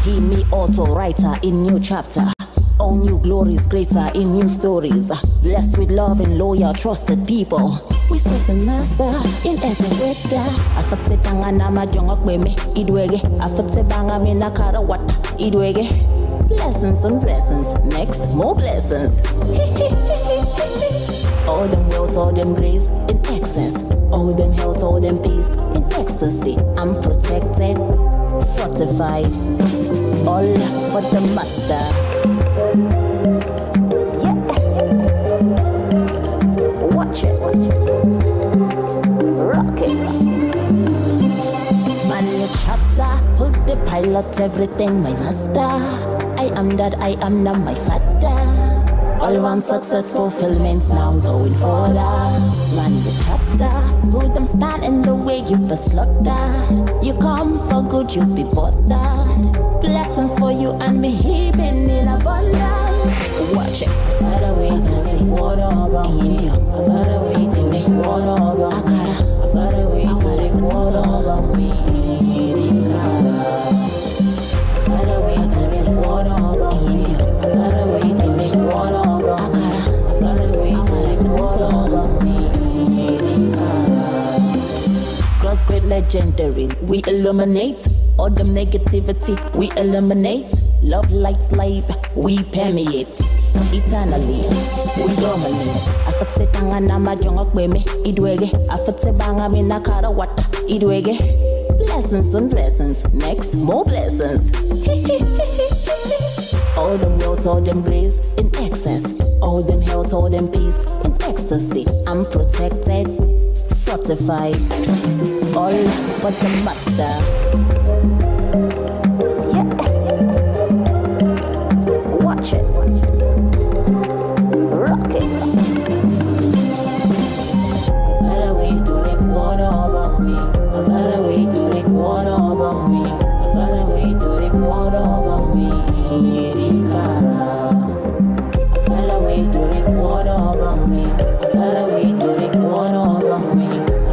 He me auto writer in new chapter. All new glories greater in new stories. Blessed with love and loyal, trusted people. We serve the master in every weather. Afakse tangana majongok beme idwege. Afakse banga mina karawata idwege. Blessings and blessings. Next, more blessings. All them wealth, all them grace in excess. All them health, all them peace in ecstasy. I'm protected, fortified. All for the master. Yeah. Watch it. Rock it. Man, your chapter. Who the pilot, everything, my master. I am that, I am not my father. All around success, fulfillments, now I'm going further. Man, the chapter. Who them stand in the way, you be slaughtered. You come for good, you be bothered. Blessings for you and me heaping in abundance. Watch it. By the way, I see water about me. By the way, they make water about me. By the way, they make water about me. By the way, I see water about me. By the way, they make water about me. By the way, they make water about me. Cross great legendary, we illuminate. All them negativity, we eliminate. Love lights life, we permeate. Eternally, we dominate. Afakse tangana majongok beme idwege. Afakse banga mina karawata idwege. Blessings and blessings. Next, more blessings. All them wealth, all them grace in excess. All them health, all them peace in ecstasy. I'm protected, fortified. All for the master. Yeah. Watch it. Rock it. Better way to make water about me. Better way to make water about me. Better way to make water about me. Better way to make water about me. Better way to make water about me.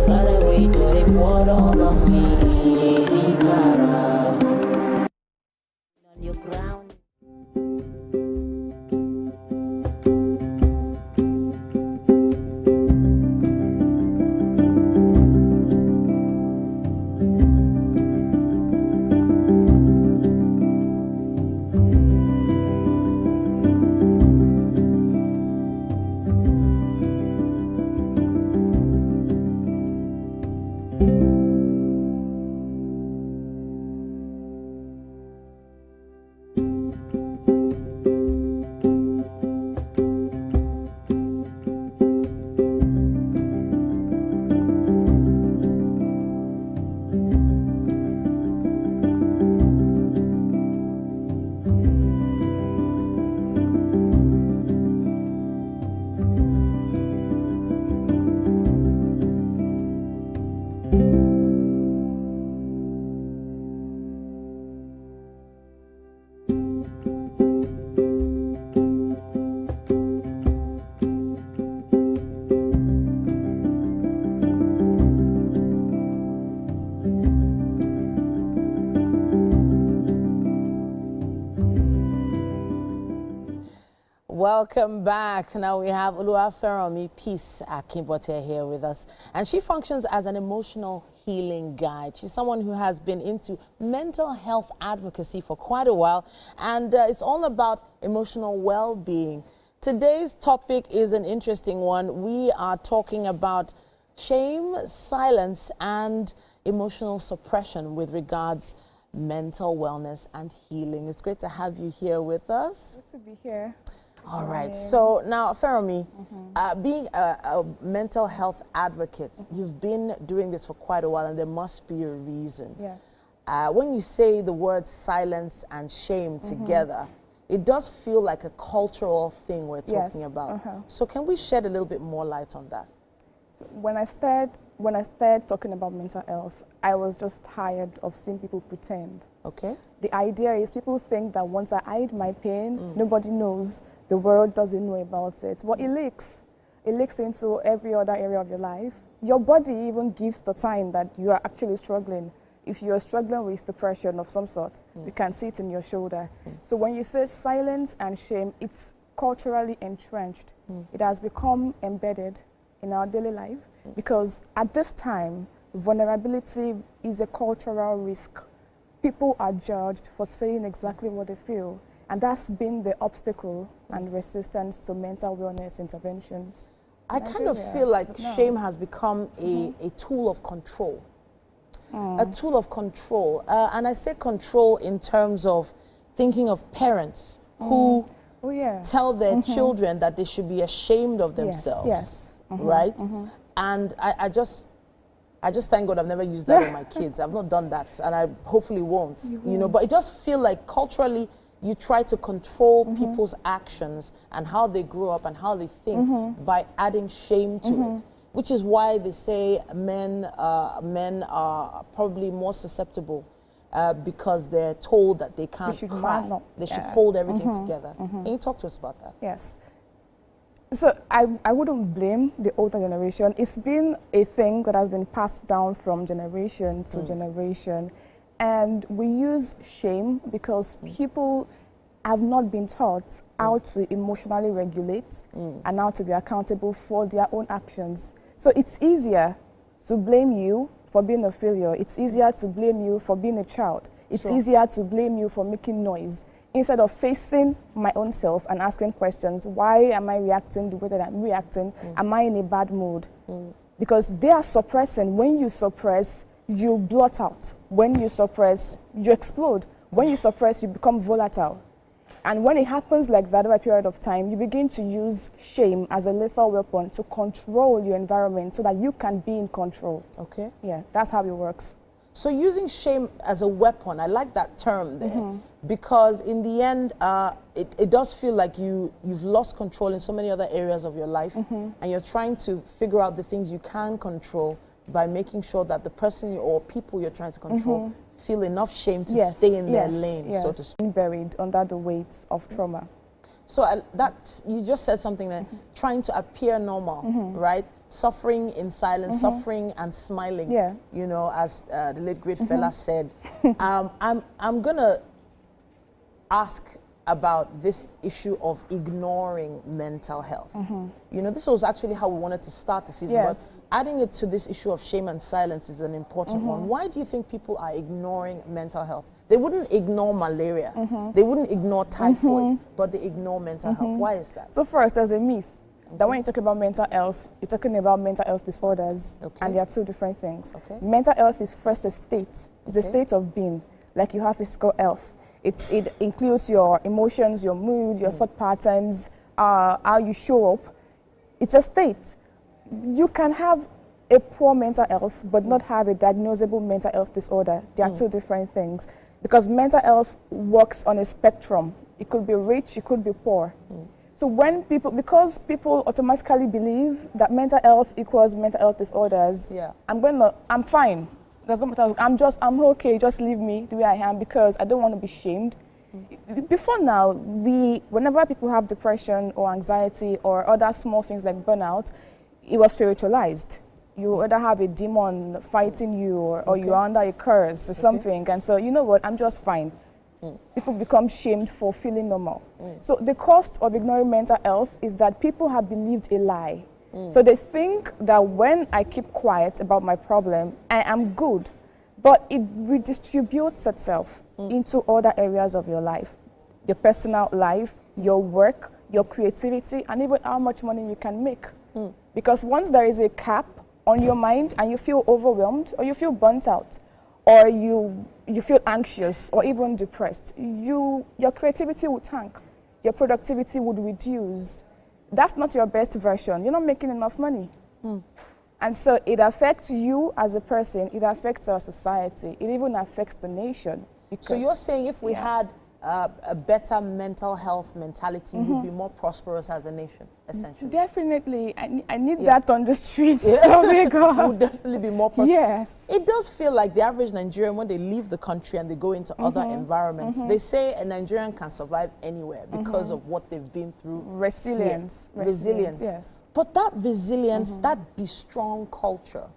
Better way to make water about me. On your ground. Welcome back. Now we have Oluwaferomi Peace Akinbote here with us, and she functions as an emotional healing guide. She's someone who has been into mental health advocacy for quite a while, and it's all about emotional well-being. Today's topic is an interesting one. We are talking about shame, silence, and emotional suppression with regards mental wellness and healing. It's great to have you here with us. Good to be here. All right. So now, Feromi, being a mental health advocate, you've been doing this for quite a while, and there must be a reason. Yes. When you say the words silence and shame together, it does feel like a cultural thing we're talking about. So can we shed a little bit more light on that? So when I started talking about mental health, I was just tired of seeing people pretend. Okay. The idea is people think that once I hide my pain, nobody knows. The world doesn't know about it. But it leaks. It leaks into every other area of your life. Your body even gives the time that you are actually struggling. If you're struggling with depression of some sort, we can see it in your shoulder. So when you say silence and shame, it's culturally entrenched. It has become embedded in our daily life because at this time, vulnerability is a cultural risk. People are judged for saying exactly what they feel, and that's been the obstacle and resistance to mental wellness interventions. I kind of feel like shame has become a tool of control. A tool of control. And I say control in terms of thinking of parents who tell their children that they should be ashamed of themselves. Right? And I just thank God I've never used that with my kids. I've not done that, and I hopefully won't. You know, but it does feel like culturally you try to control people's actions and how they grow up and how they think by adding shame to it, which is why they say men are probably more susceptible because they're told that they can't cry. They should hold everything together. Can you talk to us about that? Yes. So I wouldn't blame the older generation. It's been a thing that has been passed down from generation to generation. And we use shame because people have not been taught how to emotionally regulate and how to be accountable for their own actions. So it's easier to blame you for being a failure. It's easier to blame you for being a child. It's easier to blame you for making noise instead of facing my own self and asking questions. Why am I reacting the way that I'm reacting? Am I in a bad mood? Because they are suppressing. When you suppress, you blot out. When you suppress, you explode. When you suppress, you become volatile. And when it happens like that over a period of time, you begin to use shame as a lethal weapon to control your environment so that you can be in control. Okay. Yeah, that's how it works. So using shame as a weapon, I like that term there, because in the end, it does feel like you've lost control in so many other areas of your life, and you're trying to figure out the things you can control by making sure that the person or people you're trying to control feel enough shame to stay in their lane, so to speak. Buried under the weight of trauma. So you just said something that trying to appear normal, right? Suffering in silence, suffering and smiling. Yeah. You know, as the late great fella said. I'm gonna ask about this issue of ignoring mental health. You know, this was actually how we wanted to start the season, but adding it to this issue of shame and silence is an important one. Why do you think people are ignoring mental health? They wouldn't ignore malaria, they wouldn't ignore typhoid, but they ignore mental health. Why is that? So first, there's a myth that when you talk about mental health, you're talking about mental health disorders, and they are two different things. Mental health is first a state. It's a state of being, like you have physical health. It includes your emotions, your mood, your thought patterns, how you show up. It's a state. You can have a poor mental health but not have a diagnosable mental health disorder. They are two different things. Because mental health works on a spectrum. It could be rich, it could be poor. So because people automatically believe that mental health equals mental health disorders, I'm fine. I'm okay, just leave me the way I am because I don't want to be shamed. Before now, whenever people have depression or anxiety or other small things like burnout, it was spiritualized. You either have a demon fighting you or you're under a curse or something. And so, you know what, I'm just fine. People become shamed for feeling normal. So the cost of ignoring mental health is that people have believed a lie. So they think that when I keep quiet about my problem, I am good, but it redistributes itself into other areas of your life, your personal life, your work, your creativity, and even how much money you can make. Because once there is a cap on your mind and you feel overwhelmed or you feel burnt out or you feel anxious or even depressed, your creativity would tank, your productivity would reduce. That's not your best version. You're not making enough money. And so it affects you as a person, it affects our society, it even affects the nation. So you're saying if we had a better mental health mentality, we'd be more prosperous as a nation, essentially? Definitely. I need that on the streets. We'll definitely be more prosperous. Yes. It does feel like the average Nigerian, when they leave the country and they go into other environments, they say a Nigerian can survive anywhere because of what they've been through. Resilience. Resilience. Yes. But that resilience, that be strong culture,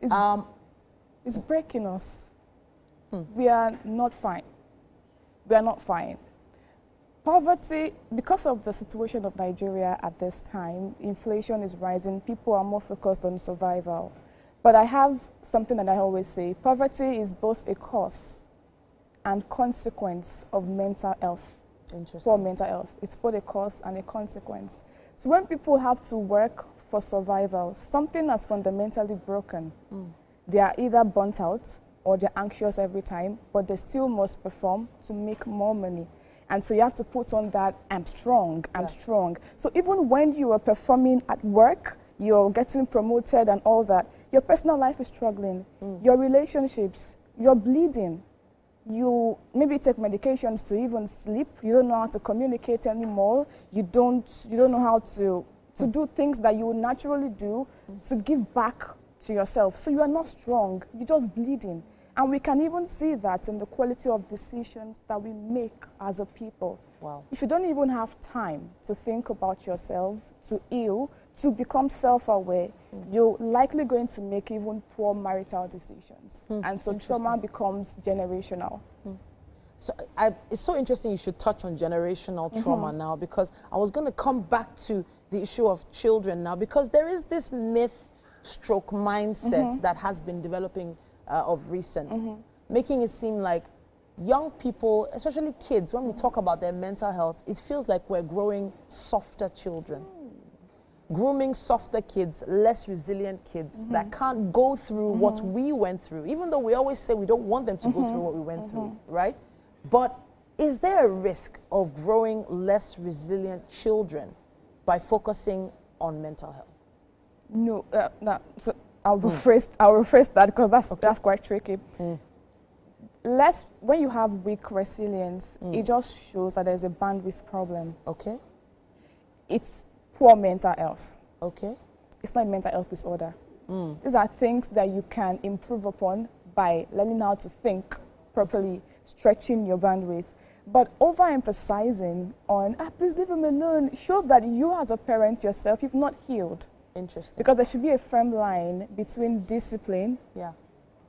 it's breaking us. we are not fine. We are not fine. Poverty, because of the situation of Nigeria at this time, inflation is rising, people are more focused on survival. But I have something that I always say, poverty is both a cause and consequence of mental health. For mental health. It's both a cause and a consequence. So when people have to work for survival, something has fundamentally broken. They are either burnt out or they're anxious every time, but they still must perform to make more money. And so you have to put on that, I'm strong, I'm strong. So even when you are performing at work, you're getting promoted and all that, your personal life is struggling. Your relationships, you're bleeding. You maybe take medications to even sleep. You don't know how to communicate anymore. You don't know how to do things that you would naturally do to give back to yourself. So you are not strong, you're just bleeding. And we can even see that in the quality of decisions that we make as a people. Wow. If you don't even have time to think about yourself, to heal, to become self-aware, you're likely going to make even poor marital decisions. And so trauma becomes generational. So it's so interesting you should touch on generational trauma now, because I was going to come back to the issue of children now, because there is this myth stroke mindset that has been developing of recent, making it seem like young people, especially kids, when we talk about their mental health, it feels like we're growing softer children. Grooming softer kids, less resilient kids that can't go through what we went through, even though we always say we don't want them to go through what we went through, right? But is there a risk of growing less resilient children by focusing on mental health? No, no. So I'll rephrase that because that's quite tricky. When you have weak resilience, it just shows that there's a bandwidth problem. Okay. It's poor mental health. Okay. It's not a mental health disorder. These are things that you can improve upon by learning how to think properly, stretching your bandwidth. But overemphasizing on, please leave him alone, shows that you as a parent yourself, you've not healed. Interesting. Because there should be a firm line between discipline,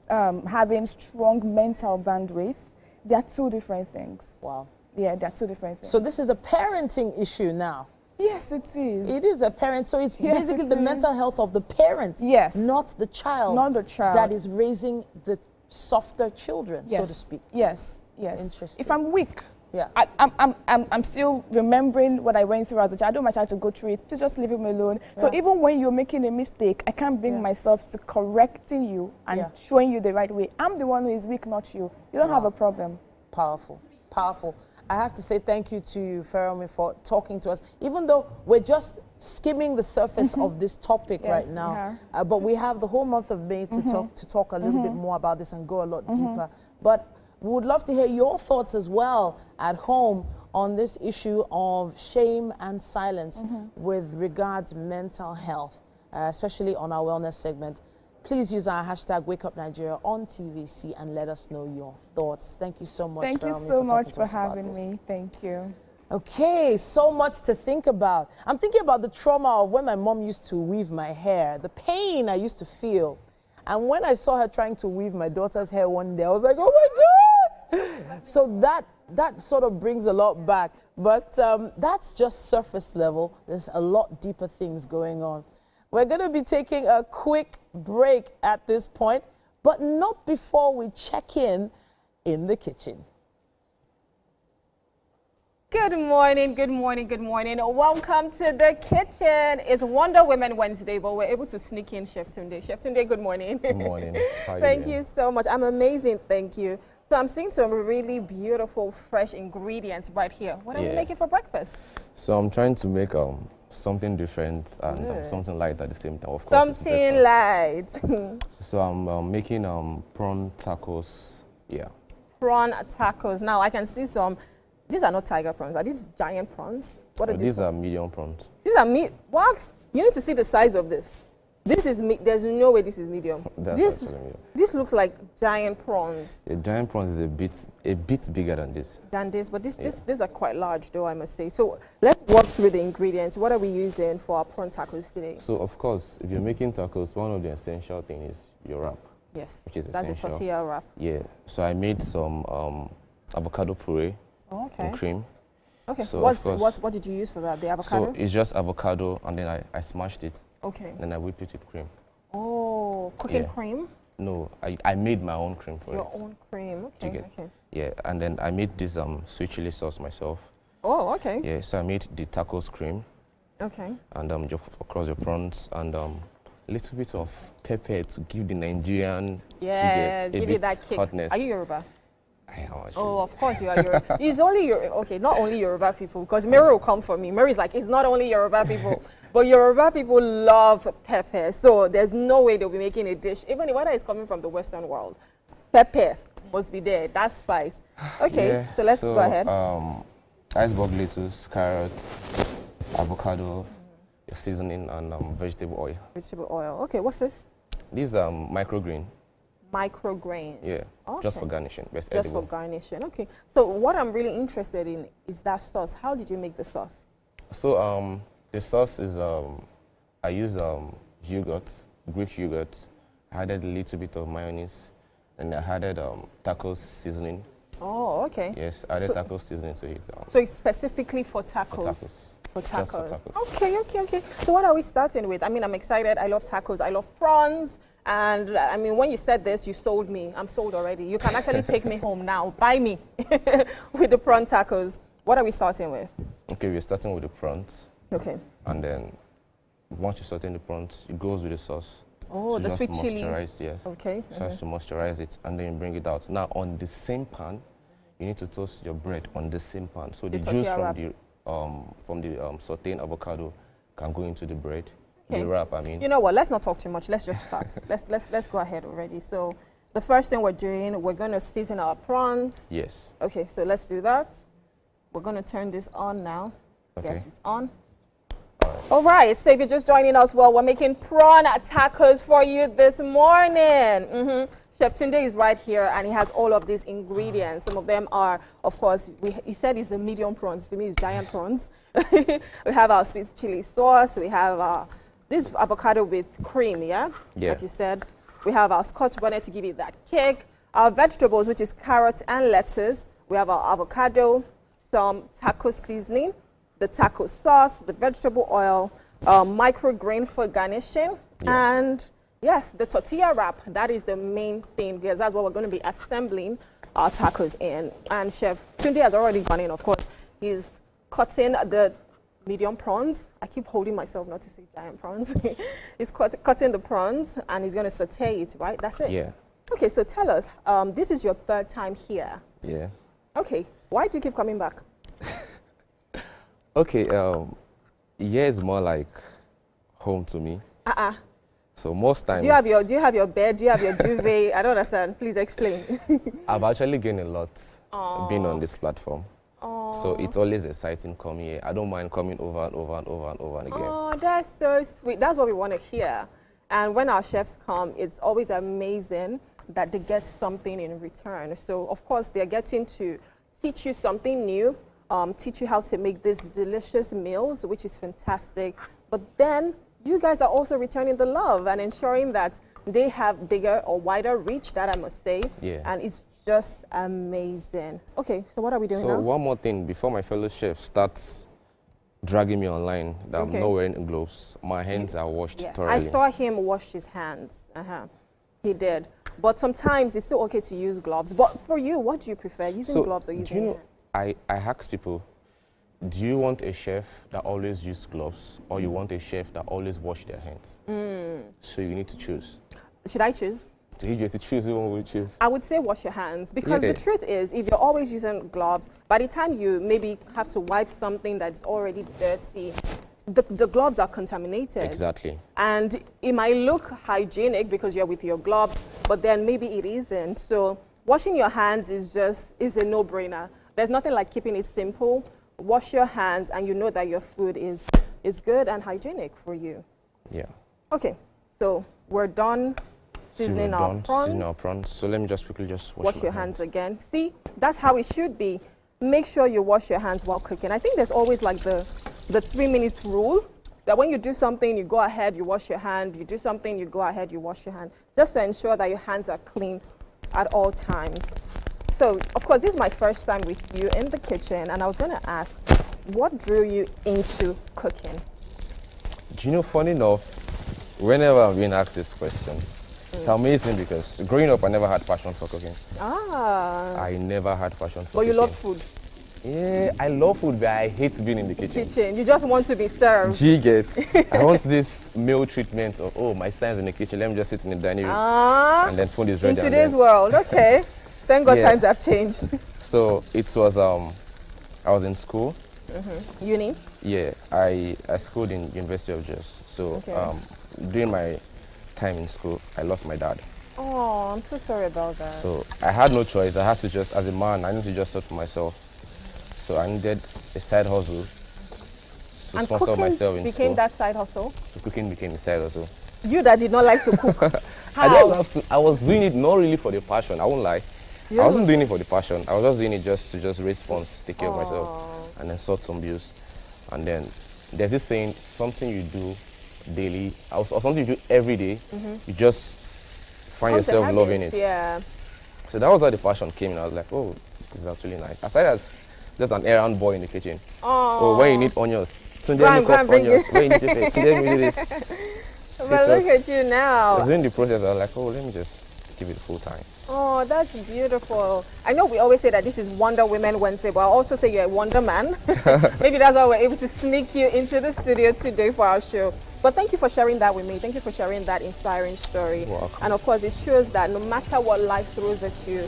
having strong mental bandwidth. They are two different things. Wow. Yeah, they are two different things. So this is a parenting issue now. Yes, it is. It is a parent, so it's basically the mental health of the parent, not the child. Not the child. That is raising the softer children, so to speak. Yes, yes. Interesting. If I'm weak, I'm still remembering what I went through as a child. I don't want my child to go through it. Please just leave him alone. So even when you're making a mistake, I can't bring myself to correcting you and showing you the right way. I'm the one who is weak, not you. You don't have a problem. Powerful, powerful. I have to say thank you to you, Feromi, for talking to us. Even though we're just skimming the surface of this topic right now, but we have the whole month of May to talk a little bit more about this and go a lot deeper. But we would love to hear your thoughts as well at home on this issue of shame and silence with regards mental health, especially on our wellness segment. Please use our hashtag WakeUpNigeria on TVC and let us know your thoughts. Thank you so much. Thank you so much for having me. Thank you. Okay, so much to think about. I'm thinking about the trauma of when my mom used to weave my hair, the pain I used to feel. And when I saw her trying to weave my daughter's hair one day, I was like, oh my God! So that sort of brings a lot back. But that's just surface level. There's a lot deeper things going on. We're going to be taking a quick break at this point, but not before we check in the kitchen. Good morning, good morning, good morning. Welcome to the kitchen. It's Wonder Women Wednesday, but we're able to sneak in Chef Tunde. Chef Tunde, good morning. Good morning. Thank you so much. I'm amazing, thank you. So I'm seeing some really beautiful, fresh ingredients right here. What are you making for breakfast? So I'm trying to make something different and something light at the same time. Of course, something light. So I'm making prawn tacos. Yeah. Prawn tacos. Now I can see some. These are not tiger prawns. Are these giant prawns? What are these? These are medium prawns. These are what? You need to see the size of this. This is there's no way this is medium. This looks like giant prawns. A giant prawn is a bit bigger than this. But these are quite large, though, I must say. So let's walk through the ingredients. What are we using for our prawn tacos today? So of course, if you're making tacos, one of the essential things is your wrap. Yes. Which is That's essential. a tortilla wrap. Yeah. So I made some avocado puree and cream. Okay. So what did you use for that? The avocado? So it's just avocado, and then I smashed it. Okay. Then I whipped it with cream. Oh, cooking cream? No, I made my own cream for it. Your own cream. Okay. Yeah, and then I made this sweet chili sauce myself. Oh, okay. Yeah, so I made the tacos cream. Okay. And of course your prawns and a little bit of pepper to give the Nigerian give it that kick. Hotness. Are you Yoruba? I am actually. Oh, of course you are Yoruba. It's only not only Yoruba people, because Mary will come for me. Mary's like, it's not only Yoruba people, but Yoruba people love pepper. So there's no way they'll be making a dish, even whether it's coming from the Western world. Pepper must be there. That's spice. Okay, so let's go ahead. Iceberg lettuce, carrots, avocado, your seasoning, and vegetable oil. Vegetable oil. Okay, what's this? These are microgreen. Microgreen. Yeah, okay. Just for garnishing. Just edible. For garnishing. Okay. So what I'm really interested in is that sauce. How did you make the sauce? So the sauce is I use yogurt, Greek yogurt. I added a little bit of mayonnaise, and I added tacos seasoning. Oh, okay. Yes, I added tacos seasoning to it. So it's specifically for tacos? For tacos. For tacos. Just for tacos. Okay. So what are we starting with? I mean, I'm excited. I love tacos. I love prawns. And I mean, when you said this, you sold me. I'm sold already. You can actually take me home now. Buy me with the prawn tacos. What are we starting with? Okay, we're starting with the prawns. Okay. And then once you saute in the prawns, it goes with the sauce. Oh, so the sweet chili. Yes. Okay. So as to moisturize it, and then you bring it out. Now on the same pan, you need to toast your bread on the same pan. So the juice from the sauteing avocado can go into the bread. Okay. The wrap, I mean. You know what? Let's not talk too much. Let's just start. let's go ahead already. So the first thing we're doing, we're going to season our prawns. Yes. Okay. So let's do that. We're going to turn this on now. Okay. Yes, it's on. All right, so if you're just joining us, well, we're making prawn tacos for you this morning. Chef Tunde is right here, and he has all of these ingredients. Some of them are, of course, he said it's the medium prawns. To me, it's giant prawns. We have our sweet chili sauce. We have this avocado with cream, yeah? Like you said. We have our scotch bonnet to give it that kick. Our vegetables, which is carrots and lettuce. We have our avocado, some taco seasoning, the taco sauce, the vegetable oil, microgreen for garnishing, and yes, the tortilla wrap. That is the main thing, because that's what we're going to be assembling our tacos in. And Chef Tunde has already gone in, of course. He's cutting the medium prawns. I keep holding myself not to say giant prawns. He's cutting the prawns, and he's going to saute it, right? That's it? Yeah. Okay, so tell us, this is your third time here. Yeah. Okay, why do you keep coming back? Okay, it's more like home to me. So most times. Do you have your bed? Do you have your duvet? I don't understand. Please explain. I've actually gained a lot being on this platform. So it's always exciting coming here. I don't mind coming over and over and over and over and again. Oh, that's so sweet. That's what we want to hear. And when our chefs come, it's always amazing that they get something in return. So of course they're getting to teach you something new. Teach you how to make these delicious meals, which is fantastic. But then you guys are also returning the love and ensuring that they have bigger or wider reach, that I must say. Yeah. And it's just amazing. Okay, so what are we doing now? So one more thing, before my fellow chef starts dragging me online, that I'm not wearing gloves, my hands are washed thoroughly. I saw him wash his hands. He did. But sometimes it's still okay to use gloves. But for you, what do you prefer, using gloves or using hands? I ask people, do you want a chef that always uses gloves, or you want a chef that always wash their hands? So you need to choose. Should I choose? So you get to choose, who will choose? I would say wash your hands, because the truth is, if you're always using gloves, by the time you maybe have to wipe something that's already dirty, the gloves are contaminated. Exactly. And it might look hygienic because you're with your gloves, but then maybe it isn't. So washing your hands is a no-brainer. There's nothing like keeping it simple. Wash your hands, and you know that your food is good and hygienic for you. Yeah. Okay, so we're done seasoning our prawns. So let me just quickly wash your hands again. See, that's how it should be. Make sure you wash your hands while cooking. I think there's always like the 3-minute rule. that when you do something, you go ahead, you wash your hand. You do something, you go ahead, you wash your hand, just to ensure that your hands are clean at all times. So, of course, this is my first time with you in the kitchen, and I was going to ask, what drew you into cooking? Do you know, funny enough, whenever I'm being asked this question, it's amazing because growing up, I never had passion for cooking. I never had passion for cooking. But you love food? Yeah, I love food, but I hate being in the kitchen. You just want to be served. Do you get? I want this meal treatment of, oh, my time's in the kitchen, let me just sit in the dining room. And then food is ready. In today's world, okay. Thank God times have changed. So it was, I was in school. Uni? Yeah, I schooled in University of Jos. So during my time in school, I lost my dad. Oh, I'm so sorry about that. So I had no choice. I had to just, as a man, I need to just sort for myself. So I needed a side hustle to sponsor myself in school. Became that side hustle? So cooking became a side hustle. You that did not like to cook. How? I just have to. I was doing it not really for the passion. I won't lie. I wasn't doing it for the passion. I was just doing it just to raise funds, take care of myself, and then sort some bills. And then there's this saying, something you do daily, or something you do every day, you just find yourself loving it. Yeah. So that was how the passion came in. I was like, oh, this is actually nice. I started as just an errand boy in the kitchen. Oh, when you need onions, Tunde make up onions. When you need pepper, Tunde do this. But look at you now. I was in the process. I was like, oh, let me just give it full time. Oh, that's beautiful. I know we always say that this is Wonder Women Wednesday, but I'll also say you're a Wonder Man. Maybe that's why we're able to sneak you into the studio today for our show. But thank you for sharing that with me. Thank you for sharing that inspiring story. Welcome. And of course, it shows that no matter what life throws at you,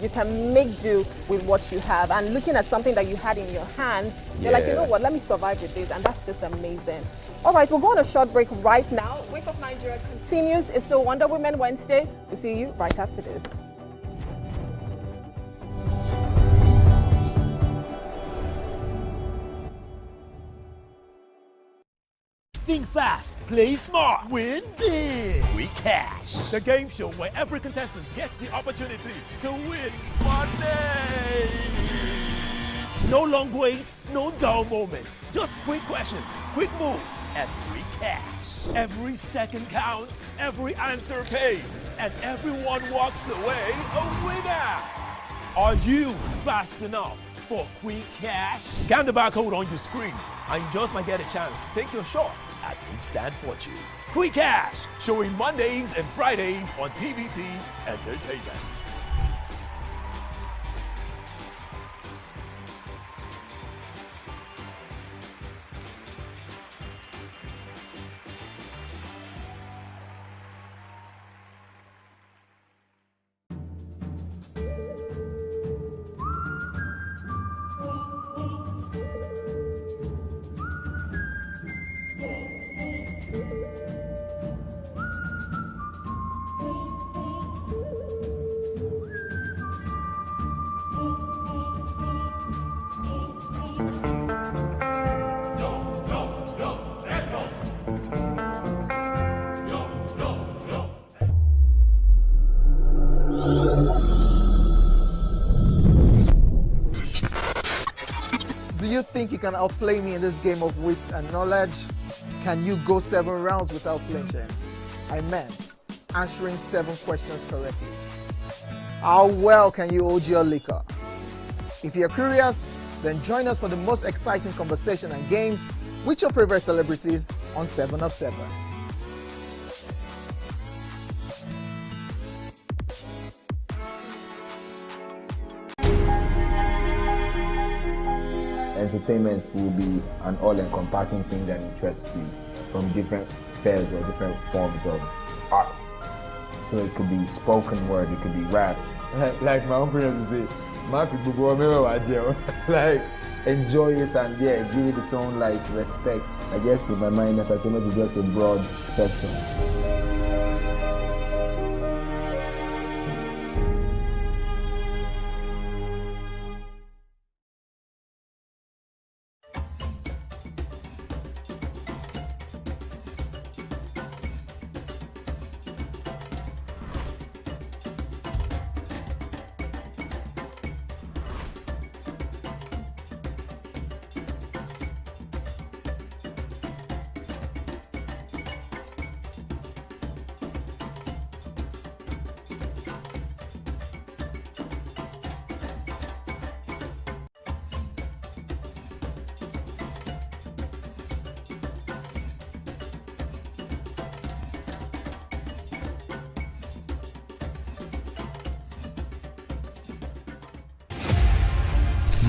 you can make do with what you have. And looking at something that you had in your hands, you're like, you know what, let me survive with this. And that's just amazing. All right, we'll go on a short break right now. Wake Up Nigeria continues. It's still Wonder Women Wednesday. We'll see you right after this. Think fast, play smart, win big. We Cash, the game show where every contestant gets the opportunity to win money. No long waits, no dull moments. Just quick questions, quick moves, and free cash. Every second counts, every answer pays, and everyone walks away a winner. Are you fast enough for quick cash? Scan the barcode on your screen, and you just might get a chance to take your shot at instant fortune. Quick Cash, showing Mondays and Fridays on TVC Entertainment. Do you think you can outplay me in this game of wits and knowledge? Can you go 7 rounds without flinching? I meant answering 7 questions correctly. How well can you hold your liquor? If you're curious, then join us for the most exciting conversation and games with your favorite celebrities on 7 of 7. Entertainment will be an all-encompassing thing that interests you from different spheres or different forms of art. So it could be spoken word, it could be rap. Like my own parents would say, like, enjoy it and give it its own like respect. I guess in my mind, entertainment is just a broad spectrum.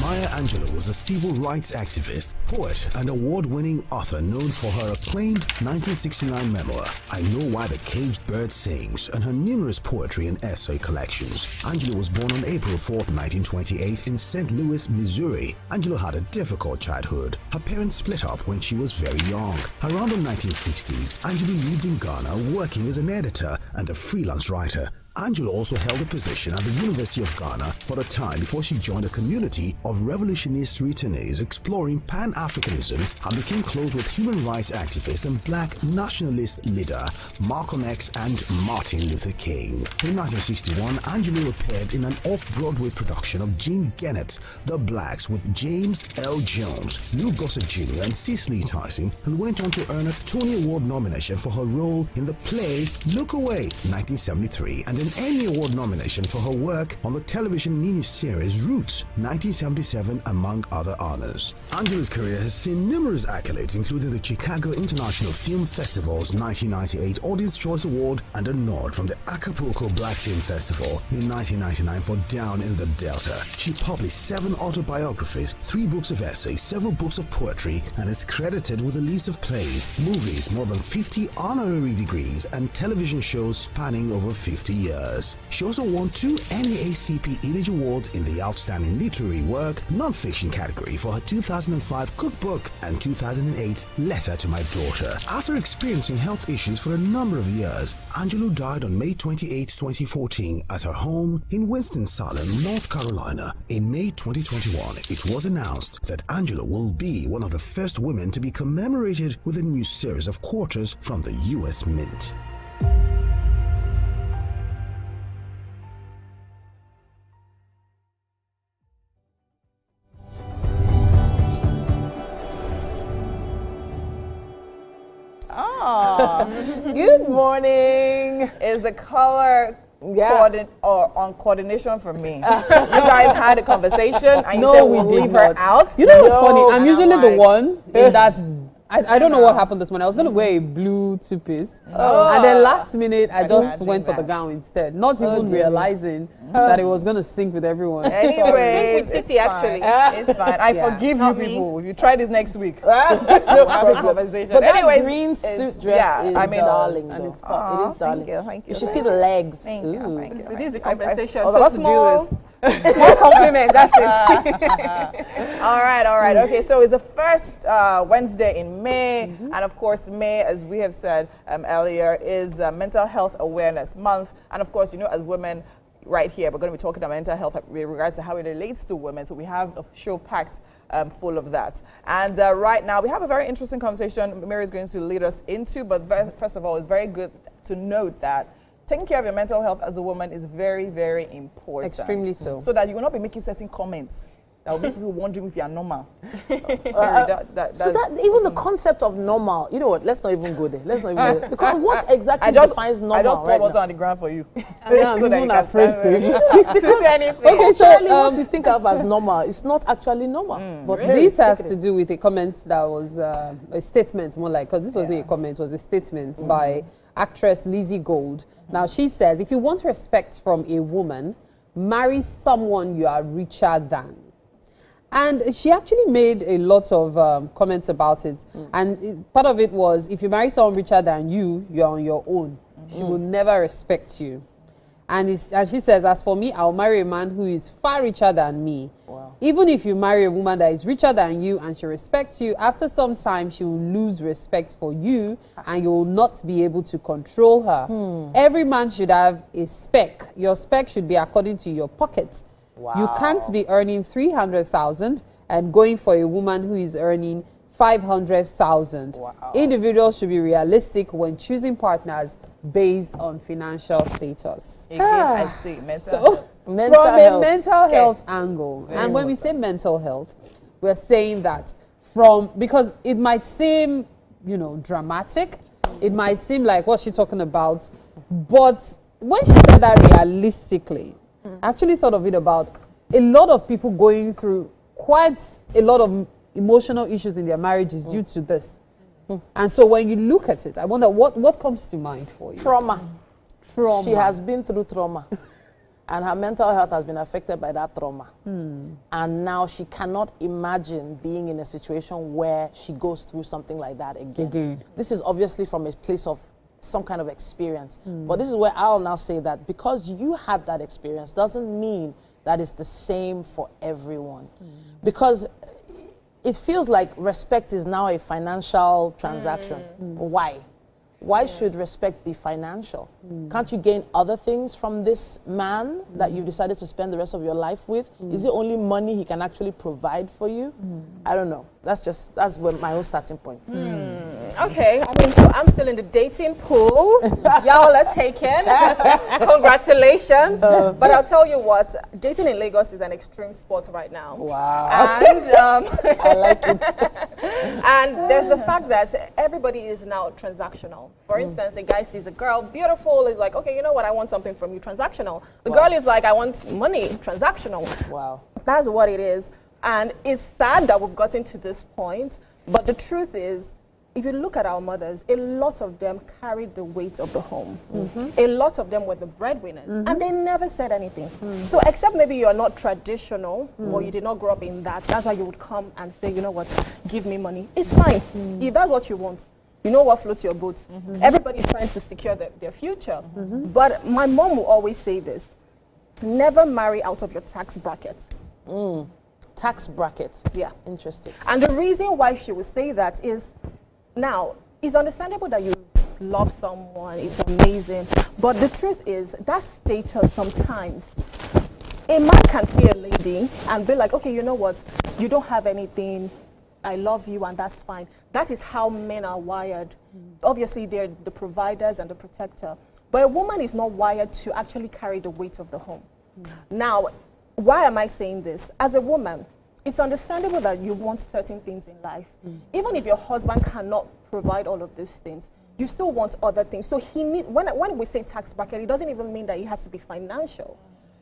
Maya Angelou was a civil rights activist, poet, and award-winning author known for her acclaimed 1969 memoir, I Know Why the Caged Bird Sings, and her numerous poetry and essay collections. Angelou was born on April 4, 1928 in St. Louis, Missouri. Angelou had a difficult childhood. Her parents split up when she was very young. Around the 1960s, Angelou lived in Ghana working as an editor and a freelance writer. Angelou also held a position at the University of Ghana for a time before she joined a community of revolutionist returnees exploring Pan-Africanism and became close with human rights activist and black nationalist leader Malcolm X and Martin Luther King. In 1961, Angelou appeared in an off-Broadway production of Jean Genet's The Blacks with James L. Jones, Lou Gossett Jr. and Cicely Tyson, and went on to earn a Tony Award nomination for her role in the play Look Away, 1973, and an Emmy Award nomination for her work on the television miniseries Roots, 1977, among other honors. Angelou's career has seen numerous accolades, including the Chicago International Film Festival's 1998 Audience Choice Award and a nod from the Acapulco Black Film Festival in 1999 for Down in the Delta. She published 7 autobiographies, 3 books of essays, several books of poetry, and is credited with a list of plays, movies, more than 50 honorary degrees, and television shows spanning over 50 years. She also won 2 NAACP Image Awards in the Outstanding Literary Work Non-Fiction category for her 2005 cookbook and 2008 Letter to My Daughter. After experiencing health issues for a number of years, Angelou died on May 28, 2014 at her home in Winston-Salem, North Carolina. In May 2021, it was announced that Angelou will be one of the first women to be commemorated with a new series of quarters from the U.S. Mint. Good morning. Is the color on coordination for me? You guys had a conversation and you said we'll leave her out. You know what's funny? I'm usually the one in that. I don't know what happened this morning. I was going to wear a blue two-piece. And then last minute, I just went for the gown instead. Not even realizing that it was going to sync with everyone. Anyway, it's fine. It's fine. I forgive you people. If you try this next week, we'll have a conversation. But anyways, that green suit dress is darling. And it's it is darling. Thank you. You should see the legs. Thank you. It is the compensation. I was about to do this. More compliment, that's it. All right. Okay, so it's the first Wednesday in May, and of course, May, as we have said earlier, is Mental Health Awareness Month. And of course, you know, as women right here, we're going to be talking about mental health with regards to how it relates to women. So we have a show packed full of that. And right now, we have a very interesting conversation Mary is going to lead us into. But first of all, it's very good to note that taking care of your mental health as a woman is very, very important. Extremely so. So that you will not be making certain comments that will make people wondering if you are normal. So that even the concept of normal, you know what? Let's not even go there. Let's not even go there. Because what exactly defines normal? I just right put on the ground for you. I'm even afraid to say anything. Okay, so what you think of as normal, it's not actually normal. But this has to do with a comment that was a statement, more like, because this wasn't a comment, it was a statement by actress Lizzie Gold. Now she says, if you want respect from a woman, marry someone you are richer than. And she actually made a lot of comments about it. And part of it was, if you marry someone richer than you, you're on your own. She will never respect you. And she says, as for me, I'll marry a man who is far richer than me. Wow. Even if you marry a woman that is richer than you and she respects you, after some time she will lose respect for you and you will not be able to control her. Every man should have a spec. Your spec should be according to your pocket. Wow. You can't be earning 300,000 and going for a woman who is earning 500,000. Wow. Individuals should be realistic when choosing partners based on financial status. Again, I see mental health angle. And when we say mental health, we're saying that because it might seem, you know, dramatic, it might seem like what's she talking about, but when she said that realistically, I actually thought of it about a lot of people going through quite a lot of emotional issues in their marriages due to this. And so when you look at it, I wonder what comes to mind for you? Trauma. She has been through trauma. And her mental health has been affected by that trauma. And now she cannot imagine being in a situation where she goes through something like that again. This is obviously from a place of some kind of experience. But this is where I'll now say that because you had that experience doesn't mean that it's the same for everyone. Because it feels like respect is now a financial transaction. Why? Why should respect be financial? Can't you gain other things from this man that you've decided to spend the rest of your life with? Is it only money he can actually provide for you? I don't know. That's my own starting point. Okay, I mean, so I'm still in the dating pool. Y'all are taken. Congratulations. But I'll tell you what, dating in Lagos is an extreme sport right now. Wow. And I like it. and there's the fact that everybody is now transactional. For instance, a guy sees a girl, beautiful, is like, okay, you know what, I want something from you, transactional. The girl is like, I want money, transactional. Wow. That's what it is. And it's sad that we've gotten to this point, but the truth is, if you look at our mothers, a lot of them carried the weight of the home. A lot of them were the breadwinners, and they never said anything. So except maybe you're not traditional, or you did not grow up in that, that's why you would come and say, you know what, give me money. It's fine. If that's what you want, you know what floats your boat. Everybody's trying to secure their future. But my mom will always say this, never marry out of your tax bracket. Tax bracket. Yeah. Interesting. And the reason why she would say that is, now, it's understandable that you love someone, it's amazing, but the truth is, that status sometimes, a man can see a lady and be like, okay, you know what, you don't have anything, I love you, and that's fine. That is how men are wired. Obviously, they're the providers and the protector, but a woman is not wired to actually carry the weight of the home. Now, why am I saying this? As a woman, it's understandable that you want certain things in life. Even if your husband cannot provide all of those things, you still want other things. So he needs, when we say tax bracket, it doesn't even mean that he has to be financial.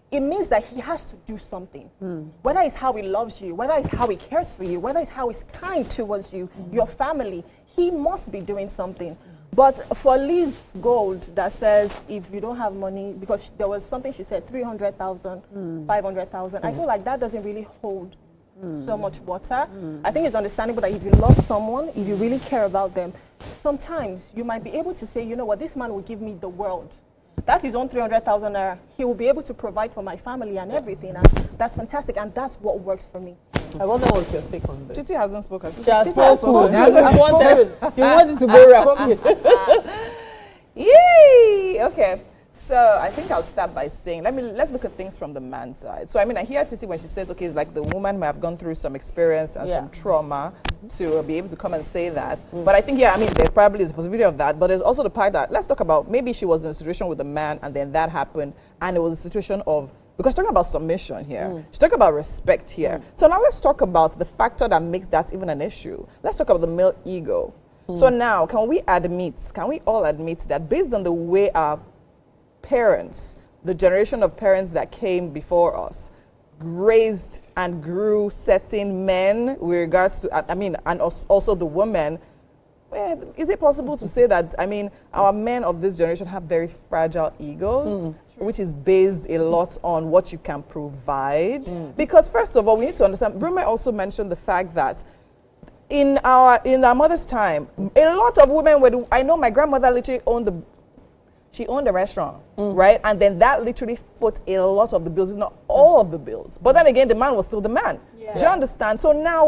It means that he has to do something. Whether it's how he loves you, whether it's how he cares for you, whether it's how he's kind towards you, your family, he must be doing something. But for Liz Gold that says if you don't have money, because there was something she said, 300,000, 500,000, I feel like that doesn't really hold so much water. I think it's understandable that if you love someone, if you really care about them, sometimes you might be able to say, you know what, this man will give me the world. That's his own 300,000 naira. He will be able to provide for my family and everything, and that's fantastic, and that's what works for me. I wonder what's your take on this. Titi hasn't spoken. She has spoken. You wanted to go around. Yay! Okay. So I think I'll start by saying, let's look at things from the man's side. So I mean, I hear Titi when she says, okay, it's like the woman might have gone through some experience and some trauma to be able to come and say that. But I think, I mean, there's probably the possibility of that, but there's also the part that, let's talk about, maybe she was in a situation with a man and then that happened, and it was a situation of, because she's talking about submission here. She's talking about respect here. So now let's talk about the factor that makes that even an issue. Let's talk about the male ego. So now, can we all admit that based on the way our parents, the generation of parents that came before us, raised and grew certain men with regards to, I mean, and also the women, is it possible to say that, I mean, our men of this generation have very fragile egos, which is based a lot on what you can provide? Because first of all, we need to understand, Brume also mentioned the fact that in our mother's time, a lot of women were, I know my grandmother literally owned a restaurant, right? And then that literally foot a lot of the bills, not all of the bills. But then again, the man was still the man. Do you understand? So now,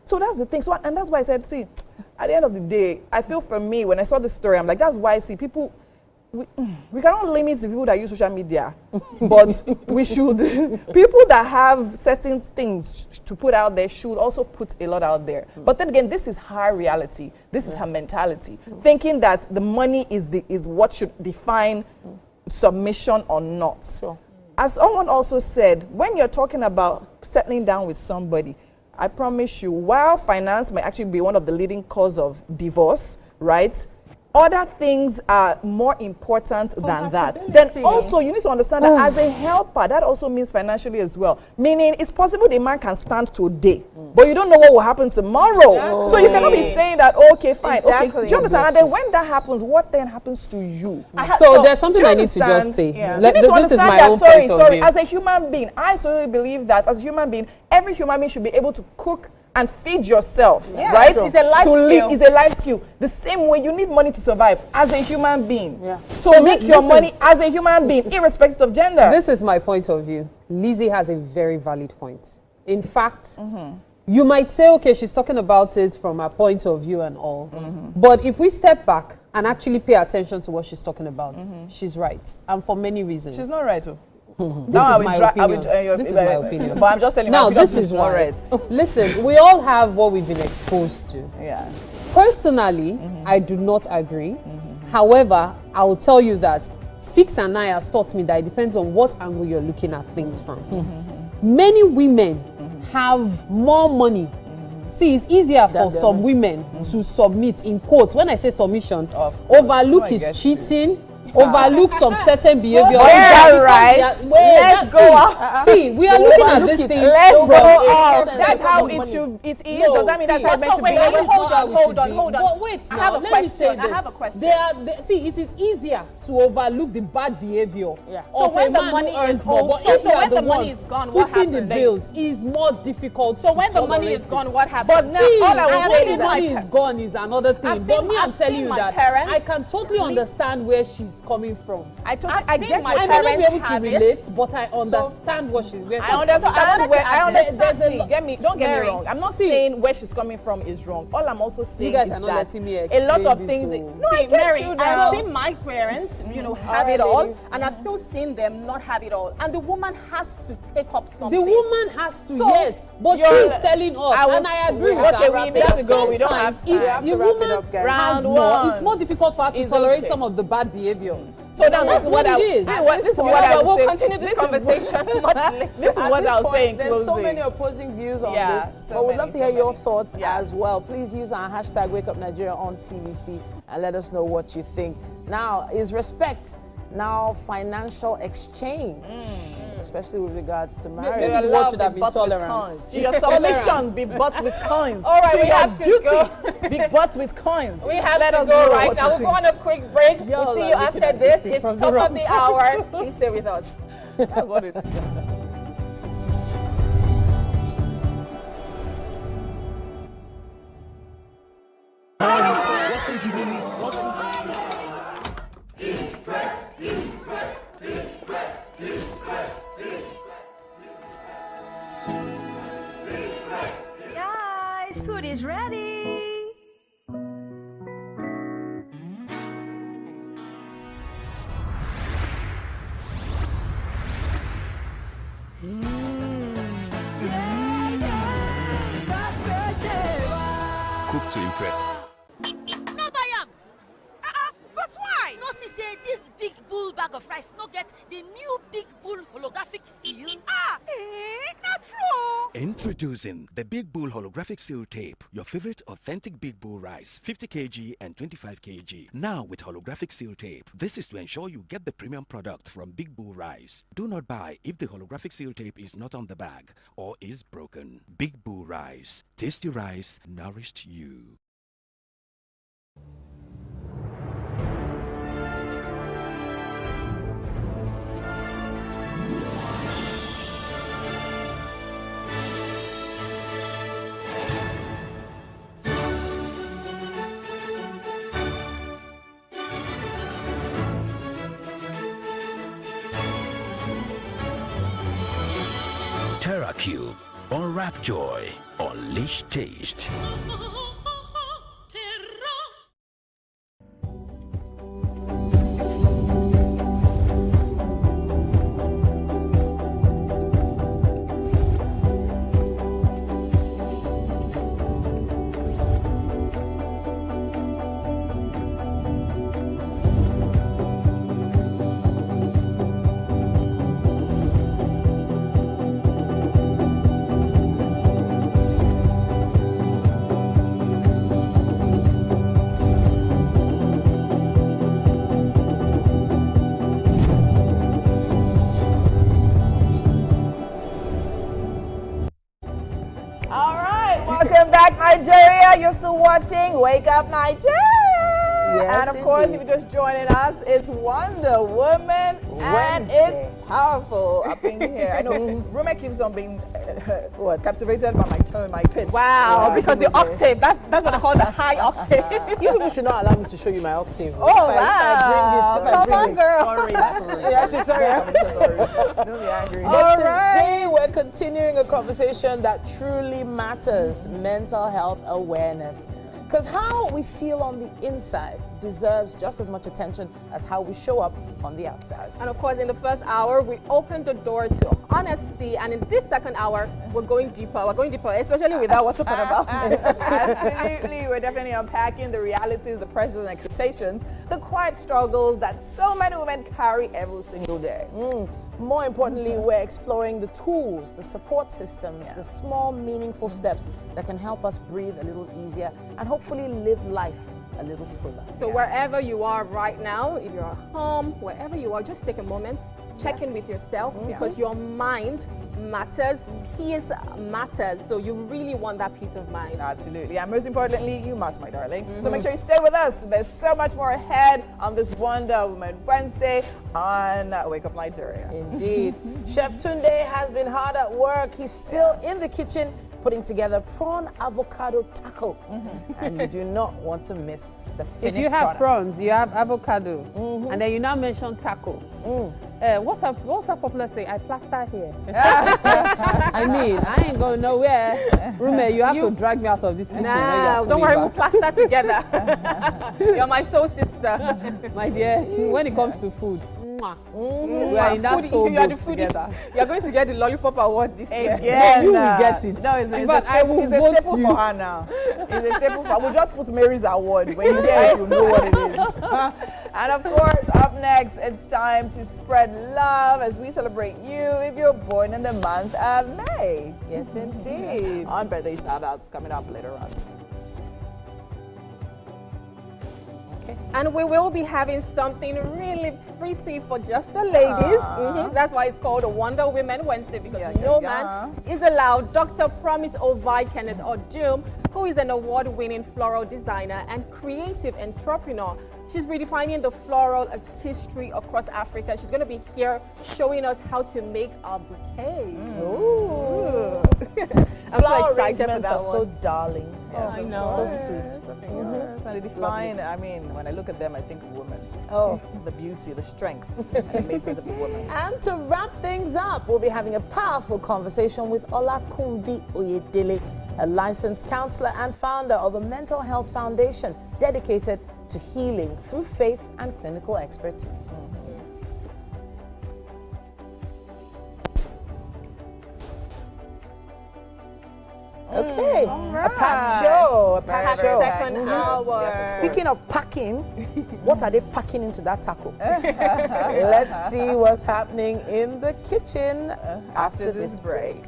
so that's the thing. So, and that's why I said, see, at the end of the day, I feel for me, when I saw this story, I'm like, that's why, see, people, we cannot limit the people that use social media, but we should, people that have certain things to put out there should also put a lot out there. But then again, this is her reality. This is her mentality. Thinking that the money is what should define submission or not. As someone also said, when you're talking about settling down with somebody, I promise you, while finance may actually be one of the leading cause of divorce, right? other things are more important than that. Then also you need to understand that as a helper, that also means financially as well. Meaning it's possible the man can stand today, but you don't know what will happen tomorrow. So you cannot be saying that, okay, fine, okay. Do you understand? And then when that happens, what then happens to you? So there's something I need to just say. You need to understand that, as a human being, I solely believe that as a human being, every human being should be able to cook and feed yourself, right? It's a life skill. It's a life skill. The same way you need money to survive as a human being. So make your money as a human being, irrespective of gender. This is my point of view. Lizzie has a very valid point. In fact, you might say, okay, she's talking about it from her point of view and all. But if we step back and actually pay attention to what she's talking about, she's right. And for many reasons. She's not right, though. This is my opinion. This is my opinion. But I'm just telling you, now this is not right. Listen, we all have what we've been exposed to. Yeah. Personally, I do not agree. However, I will tell you that 6 and 9 has taught me that it depends on what angle you're looking at things from. Many women have more money. See, it's easier for some women to submit, in quotes. When I say submission, overlook his cheating, overlook some certain behavior. Let's go. See, we are looking at this thing. Let's go. That's how it should. It is. Does that mean that's how it's meant to be? Hold on. But wait, I have a question. I have a question. See, it is easier to overlook the bad behavior. So when the money is gone, when the money is gone, what happens? The bills is more difficult. So when the money is gone, what happens? But now, all I was saying, money is gone is another thing. But me, I'm telling you that I can totally understand where she's coming from. I get my I may not be able to relate, but I understand what she's. I understand where. I understand. Don't get me wrong. I'm not saying where she's coming from is wrong. All I'm also saying is that a lot of things. No, I get you now. I've seen my parents, have it all, and I've still seen them not have it all. And the woman has to take up something. The woman has to, yes, but she's telling us, and I agree with that. Okay, we need to go. We don't have time. If the woman has more, it's more difficult for her to tolerate some of the bad behaviors. So now this is what I will we'll continue this conversation much later. This is what I was saying. There's so many opposing views on this, but we'd love to hear your thoughts as well. Please use our hashtag #WakeUpNigeria on TVC and let us know what you think. Now, is respect now financial exchange, especially with regards to marriage? Maybe what should have been tolerance. Your submission be bought with coins. All right, we have to go. Be bought with coins. We have to go right now. We'll go on a quick break. We'll see you after this. It's top of the hour. Please stay with us. That's what it is. Guys, food is ready. Cook to impress. No buy am. But why? No see say this big bull bag of rice no get the new big bull holographic seal. Not true. Introducing the Big Bull Holographic Seal Tape, your favorite authentic Big Bull rice, 50 kg and 25 kg. Now with holographic seal tape. This is to ensure you get the premium product from Big Bull Rice. Do not buy if the holographic seal tape is not on the bag or is broken. Big Bull Rice. Tasty rice nourished you. TerraCube. Unwrap joy. Unleash taste. Welcome back, Nigeria. You're still watching Wake Up Nigeria. Yes, and of course, indeed. if you're just joining us, it's Wonder Woman, and it's powerful up in here. I know Rume keeps on being captivated by my tone, my pitch. Wow, because the octave, that's what I call the high octave. You people should not allow me to show you my octave. Oh, wow. Come on, girl. Sorry, sorry. Yeah, she's sorry. I'm so sorry. Don't be angry. But today we're continuing a conversation that truly matters, mental health awareness. Because how we feel on the inside deserves just as much attention as how we show up on the outside. And of course, in the first hour, we opened the door to honesty. And in this second hour, we're going deeper. We're going deeper, especially with that what's talking about. Absolutely. We're definitely unpacking the realities, the pressures and expectations, the quiet struggles that so many women carry every single day. More importantly, we're exploring the tools, the support systems, the small, meaningful steps that can help us breathe a little easier and hopefully live life a little fuller. So wherever you are right now, if you're at home, wherever you are, just take a moment, check in with yourself because your mind matters, peace matters. So you really want that peace of mind. Absolutely. And most importantly, you matter, my darling. So make sure you stay with us. There's so much more ahead on this Wonder Woman Wednesday on Wake Up Nigeria. Indeed. Chef Tunde has been hard at work. He's still in the kitchen putting together prawn avocado taco. And you do not want to miss the finished If you have product. prawns, you have avocado, and then you now mention taco. What's that popular saying? I plaster here. I mean, I ain't going nowhere. Rume, you have to drag me out of this kitchen. Nah, don't worry, we'll plaster together. You're my soul sister. My dear, when it comes to food, we are in that Foodie, soul you are the boat foodie. together. You're going to get the lollipop award this year. Again, You will get it. No, it's a But I staple, will it's a vote staple you. for her now. It's a staple for We'll just put Mary's award. When you get it, you'll know what it is. And of course, up next, it's time to spread love as we celebrate you if you're born in the month of May. Yes, indeed. On birthday shout-outs coming up later on. And we will be having something really pretty for just the ladies. That's why it's called a Wonder Woman Wednesday, because no man is allowed. Dr. Promise Ovai Kenneth Odum, who is an award-winning floral designer and creative entrepreneur. She's redefining the floral artistry across Africa. She's going to be here showing us how to make our bouquets. Ooh. I'm so Flower excited for arrangements that are so one. darling. I So know. sweet. And they define, I mean, when I look at them, I think of women. Oh. The beauty, the strength, it makes me think of women. And to wrap things up, we'll be having a powerful conversation with Olakunbi Oyedele, a licensed counselor and founder of a mental health foundation dedicated to healing through faith and clinical expertise. Okay, a packed show, a packed show. Second hour. Speaking of packing, what are they packing into that taco? Let's see what's happening in the kitchen after this break.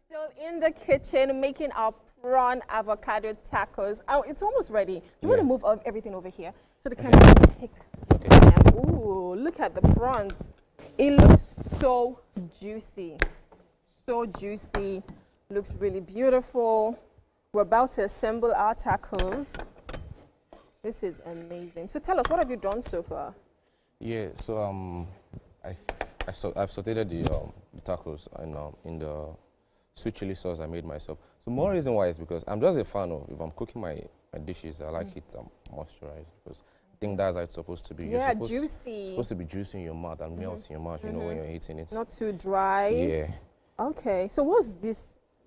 Still in the kitchen making our prawn avocado tacos. Oh, it's almost ready. You want to move everything over here so the camera can pick them. Ooh, look at the prawns. It looks so juicy. So juicy. Looks really beautiful. We're about to assemble our tacos. This is amazing. So tell us, what have you done so far? Yeah, so I've sauteed the tacos in the sweet chili sauce I made myself. So more reason why is because I'm just a fan of, if I'm cooking my dishes, I like it moisturized, because I think that's how it's supposed to be. Yeah, It's supposed to be juicy in your mouth and melt in your mouth, you know, when you're eating it. Not too dry. Yeah. Okay, so what's this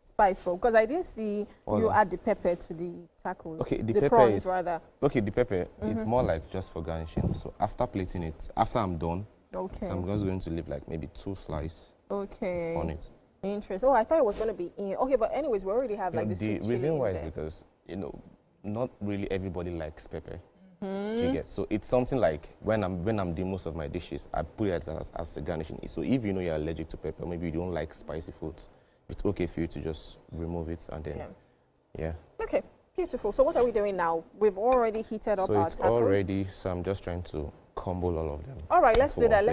spice for? Because I didn't see you add the pepper to the tacos. Okay, the pepper prawns, rather. Okay, the pepper is more like just for garnishing. So after plating it, after I'm done, so I'm just going to leave like maybe 2 slices on it. Interesting. Oh, I thought it was going to be in. Okay, but anyways, we already have like the sweet chili reason why in is there. because, you know, not really everybody likes pepper. Do you get? So it's something like when I'm doing most of my dishes, I put it as a garnishing. So if you know you're allergic to pepper, maybe you don't like spicy foods, it's okay for you to just remove it and then, Okay, beautiful. So what are we doing now? We've already heated up our tacos. So it's all ready, so I'm just trying to crumble all of them. All right, let's do that.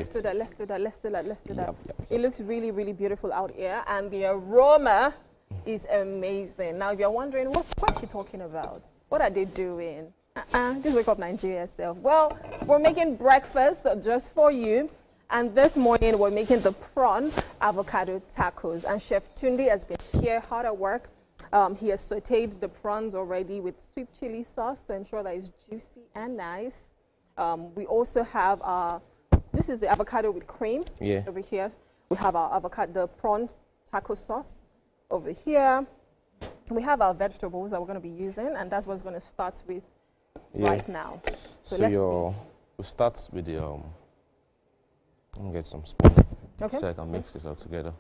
It looks really, really beautiful out here, and the aroma is amazing. Now, if you're wondering, what's she talking about? What are they doing? Just wake up Nigeria self. Well, we're making breakfast just for you. And this morning, we're making the prawn avocado tacos. And Chef Tunde has been here hard at work. He has sauteed the prawns already with sweet chili sauce to ensure that it's juicy and nice. We also have this is the avocado with cream over here. We have our the prawn taco sauce over here. We have our vegetables that we're going to be using, and that's what's going to start with right now. So we'll start with the let me get some spoon so I can mix this all together.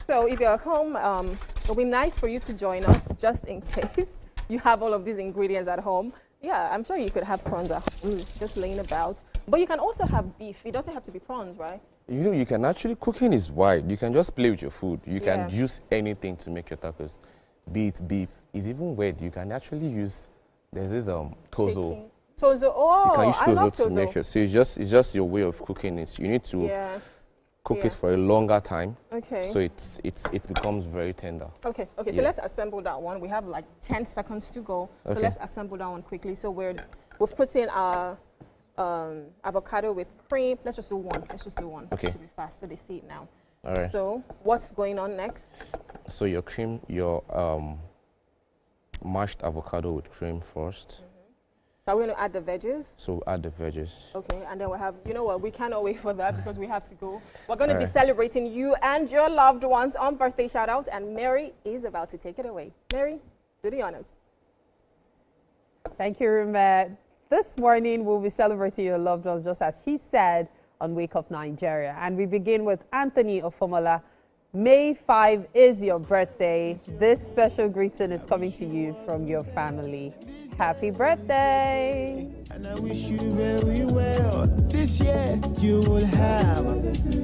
So if you're at home, it'll be nice for you to join us just in case you have all of these ingredients at home. Yeah, I'm sure you could have prawns at home, just laying about. But you can also have beef. It doesn't have to be prawns, right? You know, you can actually, cooking is wide. You can just play with your food. You can use anything to make your tacos. Be it beef, it's even weird. You can actually use, there's this tozo. Tozo, oh, you can use I love tozo to make sure. So it's just your way of cooking it. You need to cook it for a longer time. Okay. So it becomes very tender. Okay. So let's assemble that one. We have like 10 seconds to go. So let's assemble that one quickly. So we've put in our avocado with cream. Let's just do one. Okay. To be fast, so they see it now. All right. So what's going on next? So your mashed avocado with cream first. So are we going to add the veggies? So add the veggies. Okay, and then we'll have, you know what, we cannot wait for that because we have to go. We're going to be celebrating you and your loved ones on birthday shout out, and Mary is about to take it away. Mary, do the honors. Thank you, Rumet. This morning we'll be celebrating your loved ones, just as she said on Wake Up Nigeria. And we begin with Anthony Ofomola. May 5 is your birthday. This special greeting is coming to you from your family. Happy birthday! And I wish you very well. This year you will have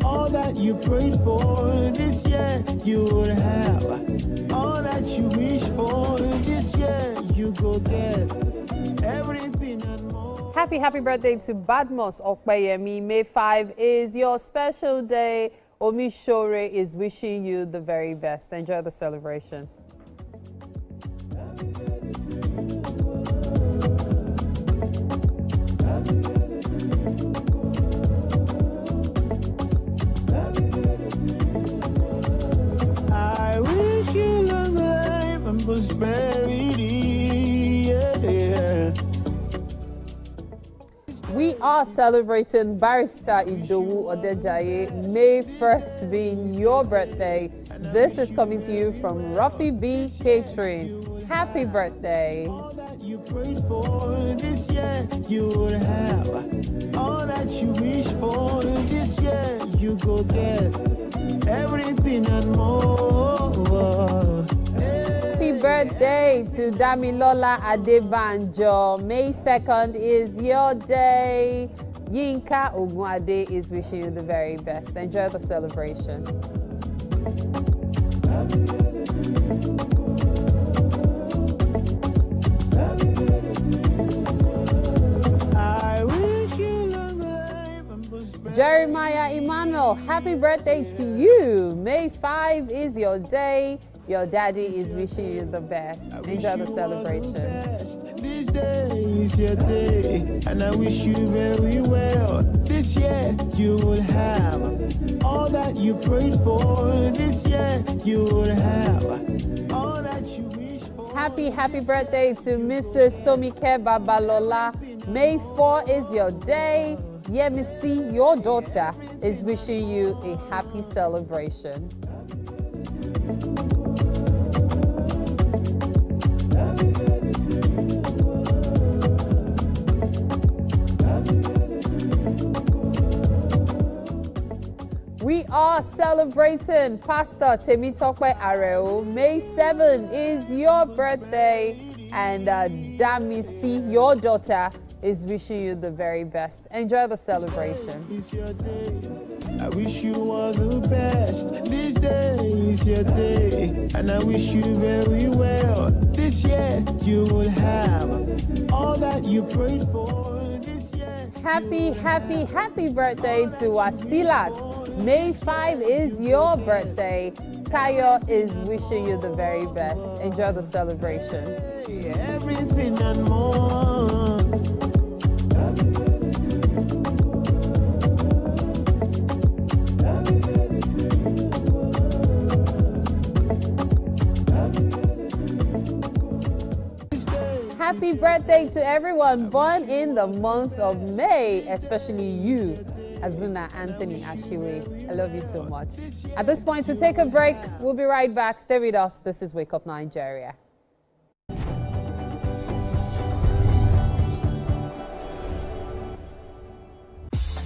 all that you prayed for. This year you will have all that you wish for. This year you go get everything and more. Happy birthday to Badmos Okpeyemi. May 5 is your special day. Omishore is wishing you the very best. Enjoy the celebration. I wish you long life and prosperity. Yeah. We are celebrating Barrister Idowu Odejaye, May 1st being your birthday. This is coming to you from Ruffy B Catering. Happy birthday. All that you prayed for this year, you will have all that you wish for. This year, you go get everything and more. Happy birthday to Damilola Adebanjo. May 2nd is your day. Yinka Ogunade is wishing you the very best. Enjoy the celebration. Jeremiah Emmanuel, happy birthday to you. May 5 is your day. Your daddy is wishing you the best. Enjoy the celebration. This day is your day, and I wish you very well. This year you will have all that you prayed for. This year you will have all that you wish for. Happy birthday to Mrs. Tomike Babalola. May 4 is your day. Yemisi, your daughter, is wishing you a happy celebration. We are celebrating Pastor Temitope Areo. May 7 is your birthday, and Damisi, your daughter, is wishing you the very best. Enjoy the celebration. It's your day. I wish you all the best. This day is your day, and I wish you very well. This year you will have all that you prayed for. This year. Happy birthday to Asilat. May 5 is your birthday. Tayo is wishing you the very best. Enjoy the celebration. Everything and more. Happy birthday to everyone born in the month of May, especially you, Azuna Anthony Ashiwe. I love you so much. At this point, we'll take a break. We'll be right back. Stay with us. This is Wake Up Nigeria.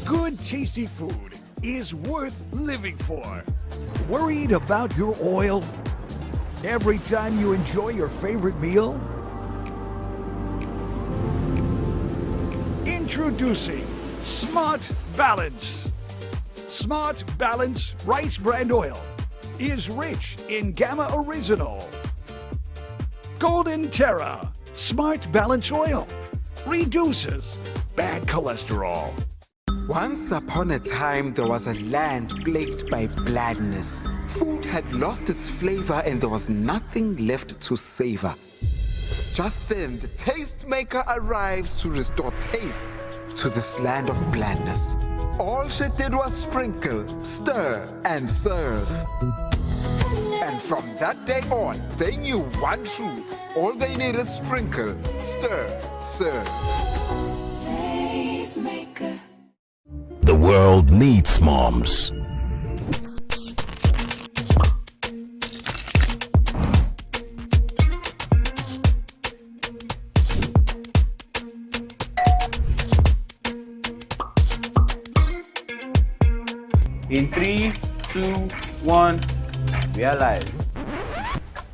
Good, tasty food is worth living for. Worried about your oil? Every time you enjoy your favorite meal? Introducing Smart Balance. Smart Balance Rice Bran Oil is rich in Gamma Original. Golden Terra Smart Balance Oil reduces bad cholesterol. Once upon a time, there was a land plagued by blandness. Food had lost its flavor and there was nothing left to savor. Just then, the tastemaker arrives to restore taste to this land of blandness. All she did was sprinkle, stir, and serve. And from that day on, they knew one truth. All they need is sprinkle, stir, serve. Tastemaker. The world needs moms. In 3, 2, 1, we are live.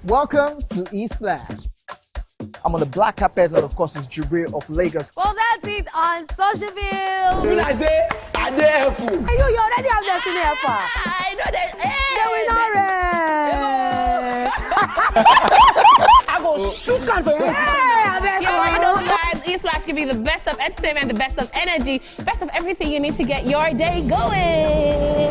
Welcome to Eastland. I'm on the black carpet, and of course, it's Jubril of Lagos. Well, that's it on Socialville. When I say, I dare fool. You already have Destiny Alpha. I know that. I go shoot for you. You already know, guys. Eastlash can be the best of entertainment, the best of energy, best of everything you need to get your day going.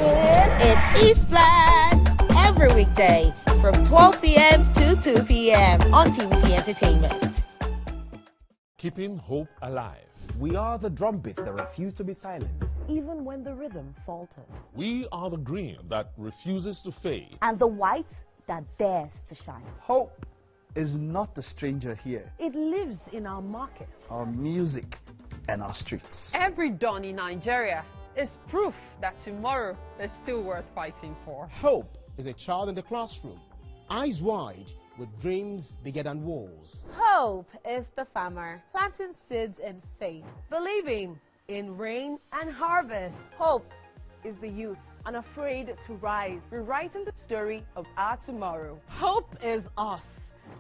It's Eastlash every weekday from 12 p.m. to 2 p.m. on TVC Entertainment. Keeping hope alive. We are the drumbeats that refuse to be silenced. Even when the rhythm falters. We are the green that refuses to fade. And the white that dares to shine. Hope is not a stranger here. It lives in our markets, our music, and our streets. Every dawn in Nigeria is proof that tomorrow is still worth fighting for. Hope is a child in the classroom, eyes wide, with dreams bigger than walls. Hope is the farmer planting seeds in faith, believing in rain and harvest. Hope is the youth unafraid to rise, rewriting the story of our tomorrow. Hope is us,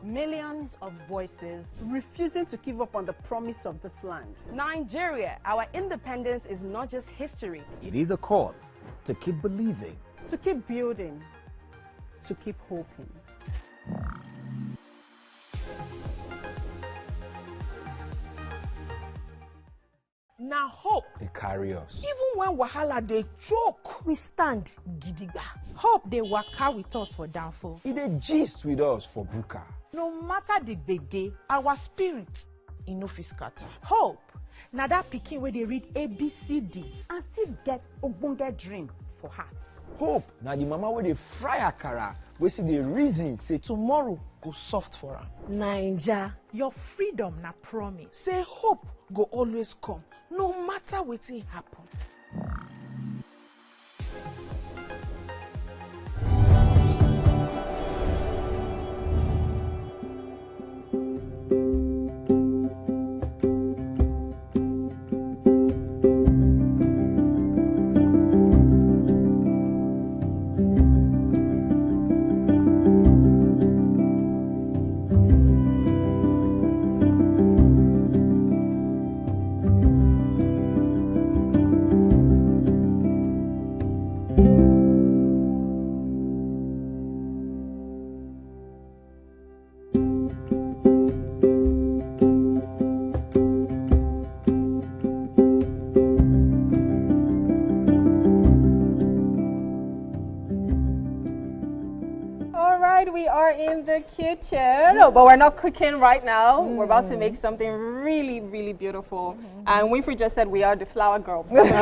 millions of voices refusing to give up on the promise of this land. Nigeria, our independence is not just history. It is a call to keep believing, to keep building, to keep hoping. Now hope. They carry us. Even when wahala they choke, we stand gidigba. Hope they waka with us for downfall. They gist with us for buka. No matter the gbege, our spirit no fit scatter. Hope. Now that pikin where they read ABCD and still get ogbonge dream for hearts. Hope. Now the mama where they fry akara, we see the reason say tomorrow go soft for her. Naija, your freedom na promise. Say hope go always come, no matter wetin happen. In the kitchen, but we're not cooking right now. We're about to make something really, really beautiful. And Winfrey just said we are the flower girls. And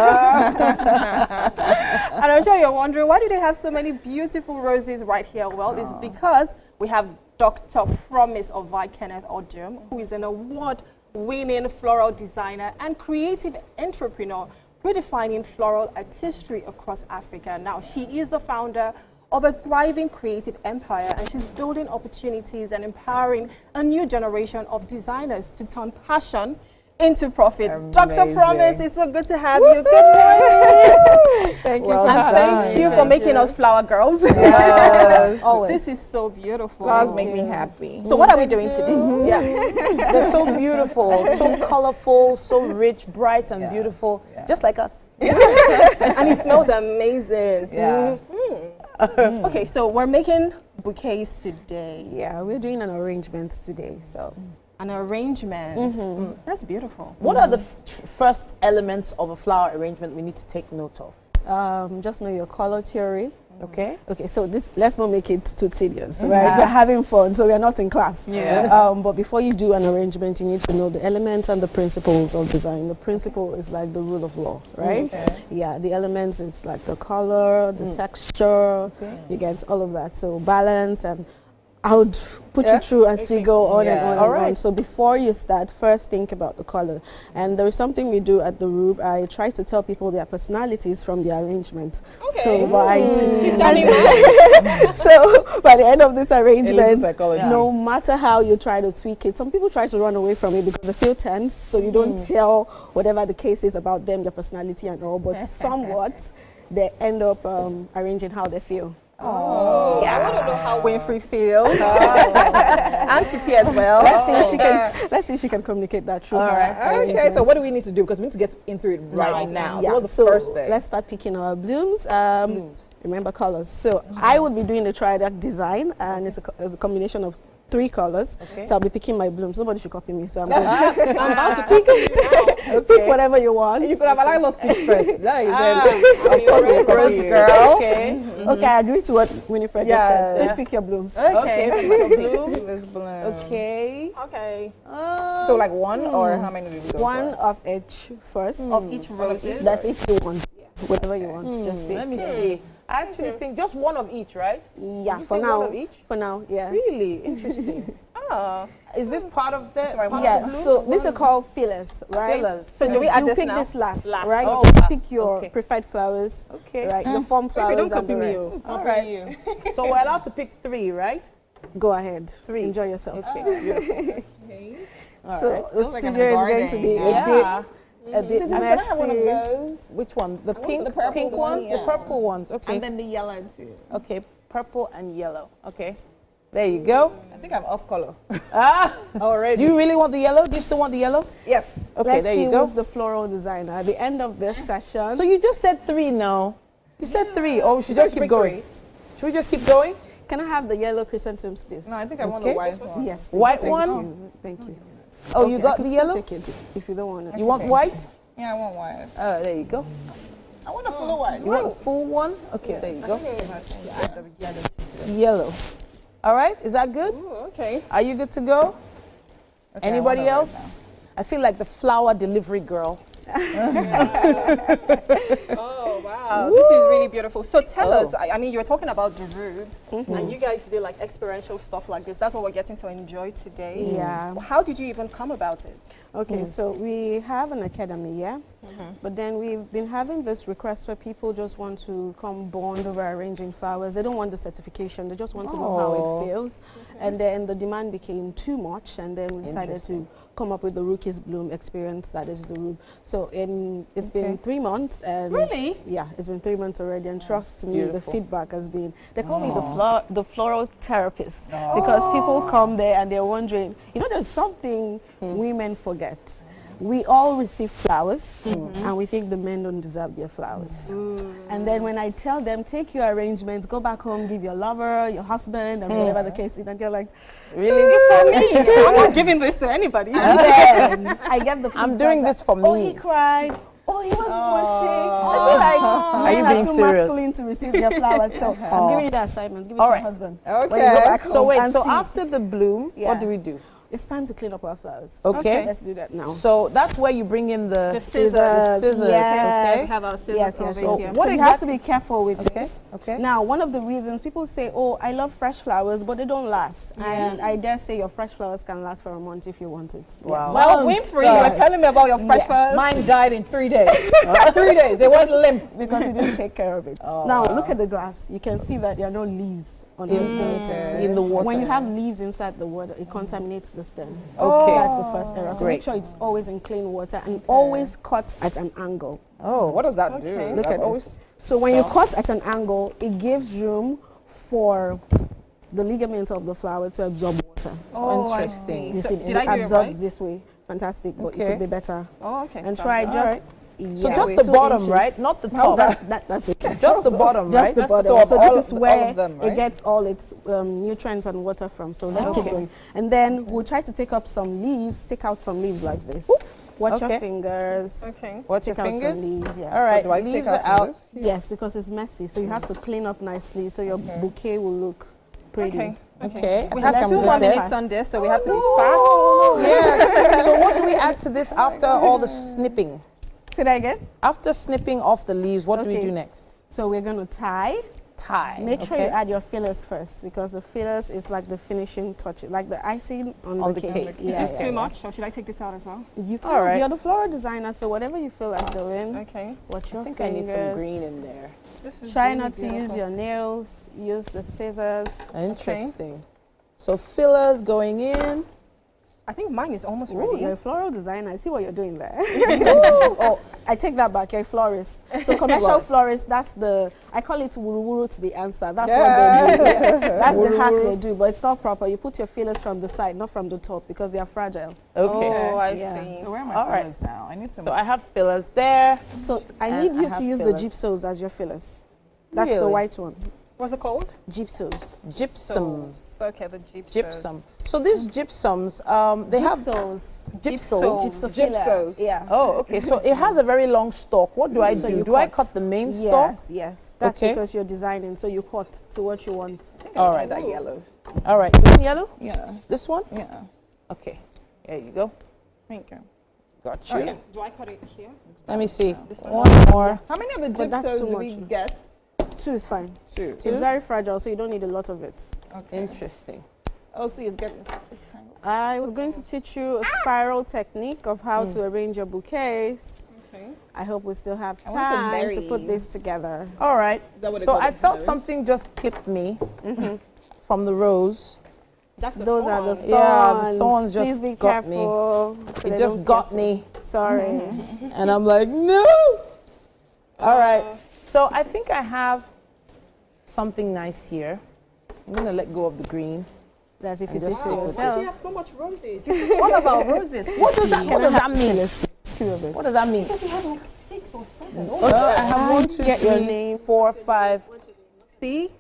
I'm sure you're wondering, why do they have so many beautiful roses right here? Well, it's because we have Dr. Promise of Kenneth Odium, who is an award-winning floral designer and creative entrepreneur, redefining floral artistry across Africa. Now, she is the founder of a thriving creative empire, and she's building opportunities and empowering a new generation of designers to turn passion into profit. Amazing. Dr. Promise, it's so good to have you. Good morning. Thank you. Thank you for making us flower girls. Yes. Always. This is so beautiful. Flowers make me happy. So what are we doing today? Yeah, they're so beautiful, so colorful, so rich, bright, and beautiful, just like us. And it smells amazing. Yeah. Okay, so we're making bouquets today. Yeah, we're doing an arrangement today. So, an arrangement. That's beautiful. What are the first elements of a flower arrangement we need to take note of? Just know your color theory. Okay. Okay, so let's not make it too tedious, right? We're having fun, so we're not in class. Yeah. But before you do an arrangement, you need to know the elements and the principles of design. The principle is like the rule of law, right? Okay. Yeah, the elements, it's like the color, the texture, you get all of that. So balance, and I would put you through as we go on and on and on. So before you start, first think about the color. And there is something we do at the Rube. I try to tell people their personalities from the arrangement. Okay. So so by the end of this arrangement, no matter how you try to tweak it, some people try to run away from it because they feel tense. So you don't tell whatever the case is about them, their personality and all, but somewhat they end up arranging how they feel. Oh, yeah, I want to know how Winfrey feels. And Titi as well. Let's see if she can communicate that through. All right. Okay, so what do we need to do? Because we need to get into it right now. So what's the first thing? Let's start picking our blooms. Remember colors. So I would be doing the triadic design, and it's a combination of 3 colors. So I'll be picking my blooms. Nobody should copy me. So I'm about to pick. Pick whatever you want. You could have allowed us pick first. Of course, we'll copy you. Girl. Okay. Okay, I agree to what Winifred just said. Let's pick your blooms. Okay. This bloom. Okay. Okay. So like one, or how many do we go One for? of each first. Of each rose. That's if you want. Whatever you want. Just pick. Let me see. I actually think just one of each, right? Yeah, for now. One of each? For now, yeah. Really interesting. Is this part of the? So these are called fillers, right? Fillers. So do we add this pick now? this last, right? Oh, you pick your preferred flowers, right? The foam flowers and the reds. All right. So we're allowed to pick 3, right? Go ahead. 3. Enjoy yourself. Okay. Beautiful. So the studio is going to be a bit messy. I have one of those. Which one? The pink, the purple one? yeah. The purple ones. Okay. And then the yellow too. Okay. Purple and yellow. Okay. There you go. I think I'm off color. Already. Do you really want the yellow? Do you still want the yellow? Yes. Okay, there you go. Who's the floral designer at the end of this session? So you just said 3 now. You said 3. Oh, should we just keep going? Should we just keep going? Can I have the yellow chrysanthemums, please? No, I think I want the white one. Yes. White Thank one? you. Thank you. Oh, Okay, you I got can the still yellow? take it if you don't want it. You want white? Yeah, I want white. Oh, there you go. I want a full white. You want a full one? Okay, there you go. Yellow. All right, is that good? Ooh, okay. Are you good to go? Okay, Anybody I want it else? I feel like the flower delivery girl. Oh, wow. This is really beautiful. So tell us, I mean, you were talking about the room, and you guys do like experiential stuff like this. That's what we're getting to enjoy today. Yeah. How did you even come about it? Okay, so we have an academy, yeah? But then we've been having this request where people just want to come bond over arranging flowers. They don't want the certification. They just want to know how it feels. And then the demand became too much, and then we decided to come up with the Rookies Bloom experience. That is the room. So it's been 3 months. And really? Yeah, it's been 3 months already. And trust me, Beautiful. the feedback has been, they call me the floral therapist because people come there and they're wondering, you know, there's something women forget. We all receive flowers and we think the men don't deserve their flowers. And then when I tell them, take your arrangements, go back home, give your lover, your husband, and whatever the case is, and they're like, really? This for me? I'm not giving this to anybody. And then I get the I'm doing this for me. Oh, he cried. Oh, he was blushing. I feel like Are you men being too serious? masculine to receive their flowers. So I'm giving you the assignment. Give it All to right. your husband. Okay. When you go back So home wait, and so see. after the bloom, what do we do? It's time to clean up our flowers. Okay. Let's do that now. So that's where you bring in the scissors. The scissors, Yes. okay? Have our scissors Yes, over yes. here. So you have to be careful with this. Okay. Now, one of the reasons people say, oh, I love fresh flowers, but they don't last. And I dare say your fresh flowers can last for a month if you want it. Wow. Well, Winfrey, you were telling me about your fresh flowers. Mine died in 3 days. 3 days. It went limp. Because you didn't take care of it. Now, look at the glass. You can see that there are no leaves on it. In the water. When you have leaves inside the water, it contaminates the stem. Okay. That's the first error. So make sure it's always in clean water and always cut at an angle. Oh. What does that do? Look at this. So when you cut at an angle, it gives room for the ligaments of the flower to absorb water. Oh, interesting. You So see, did it I do it absorbs right? this way. Fantastic, but it Okay. could be better. Oh, okay. And try All just... right. So yeah, just wait, the 2 bottom, inches. right? Not the How's top. That's okay. Just the bottom, Just right? the bottom. So So all this is of where them, it right? gets all its nutrients and water from. So let's keep going. And then we'll try to take up some leaves, take out some leaves like this. Watch your fingers. Okay. Watch your Take out fingers. some leaves, yeah. All right, do I leaves take are out out. this? Yes, because it's messy. So you have to clean up nicely so your bouquet will look pretty. Okay. Okay. We I have think 2 I'm more good there. minutes on this, so we have to be fast. Yes. So what do we add to this after all the snipping? Say that again. After snipping off the leaves, what do we Okay. do next? So we're going to tie. Tie. Make sure okay. you add your fillers first because the fillers is like the finishing touch, like the icing on the cake. Is this too much, or should I take this out as well? You can. All right. You're the floral designer, so whatever you feel like doing. Okay. Watch your I think fingers. I need some green in there. This is Try really not to use beautiful. your nails. Use the scissors. Interesting. So fillers going in. I think mine is almost Ooh, ready. you're a floral designer. I see what you're doing there. Oh, I take that back. You're a florist. So commercial florist, that's the, I call it wuru-wuru to the answer. That's what they do. That's the hack they do, but it's not proper. You put your fillers from the side, not from the top, because they are fragile. Okay. Oh, I Yeah. see. So where are my All right. fillers now? I need some. So I have fillers there. So I And need I you have to use fillers. the gypsos as your fillers. That's the Really? white one. What's it called? Gypsos. Gypsum. Okay, the gypsum. Gypsum. So these gypsums, they have Gypsos. gypsos. Gypsos. Yeah. Oh, okay. So it has a very long stalk. What do I So do? you Do I cut the main stalk? Yes, yes. That's Okay. because you're designing, so you cut to what you want. All right. that yellow. All right. You want yellow? Yeah. This one? Yeah. Okay. There you go. Thank you. Got you. Okay. Do I cut it here? Let me see. This One more. How many of the But that's gypsos too do we much. get? 2 is fine. 2. It's very fragile, so you don't need a lot of it. Okay. Interesting. Oh, see, it's getting tangled. I was going to teach you a spiral technique of how to arrange your bouquets. Okay. I hope we still have I want some time to put berries. this together. All right. that what they So call I it, felt berries? something just clipped me from the rose. That's the Those are the thorn. thorns. Yeah, the thorns just Please be got me. careful. so It they just don't got pierce you. me. Sorry. And I'm like, no. All right. So I think I have something nice here. I'm going to let go of the green. That's if you And say just so stick with yourself. We have so much roses. You took all of our roses. What does that, what does that mean? 2 of it. What does that mean? Because you have like 6 or 7. Okay, I have 1, 2, Get your 3, name. 4, 5. See?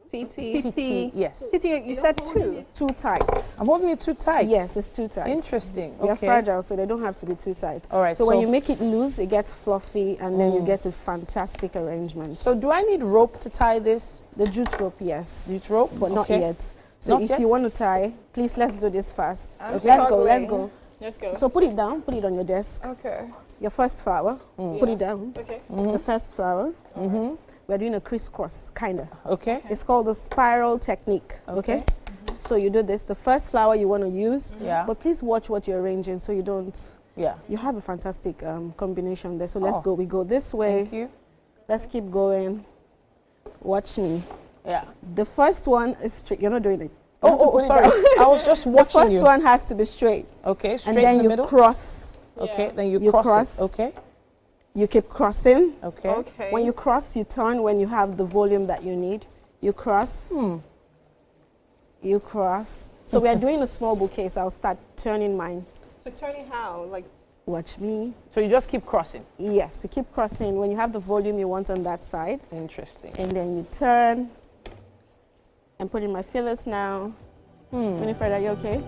TT. Yes. TT, you said 2. Too tight. I'm holding it too tight. Yes, it's too tight. Interesting. They're Okay. fragile, so they don't have to be too tight. All right. So when you make it loose, it gets fluffy, and then you get a fantastic arrangement. So do I need rope to tie this? The jute rope, yes. Jute rope, but not okay. yet. So Not if yet? you want to tie, please let's do this fast. I'm Let's go. Let's go. So put it down. Put it on your desk. Okay. Your first flower. Put it down. Okay. The first flower. We're doing a crisscross, kind of. Okay. It's called the spiral technique. Okay. So you do this. The first flower you want to use. Yeah. But please watch what you're arranging so you don't. Yeah. You have a fantastic combination there. So let's Oh. go. We go this way. Thank you. Let's keep going. Watch me. Yeah. The first one is straight. You're not doing it. Oh, sorry. I was just watching The first one has to be straight. Okay, straight and then in the you middle. cross. Okay, then you cross it. Okay. You keep crossing. Okay. Okay. When you cross, you turn when you have the volume that you need. You cross. You cross. So we are doing a small bouquet, so I'll start turning mine. So turning how? Like, Watch me. So you just keep crossing. Yes, you keep crossing when you have the volume you want on that side. Interesting. And then you turn. I'm putting my fillers now. Winifred, are you okay?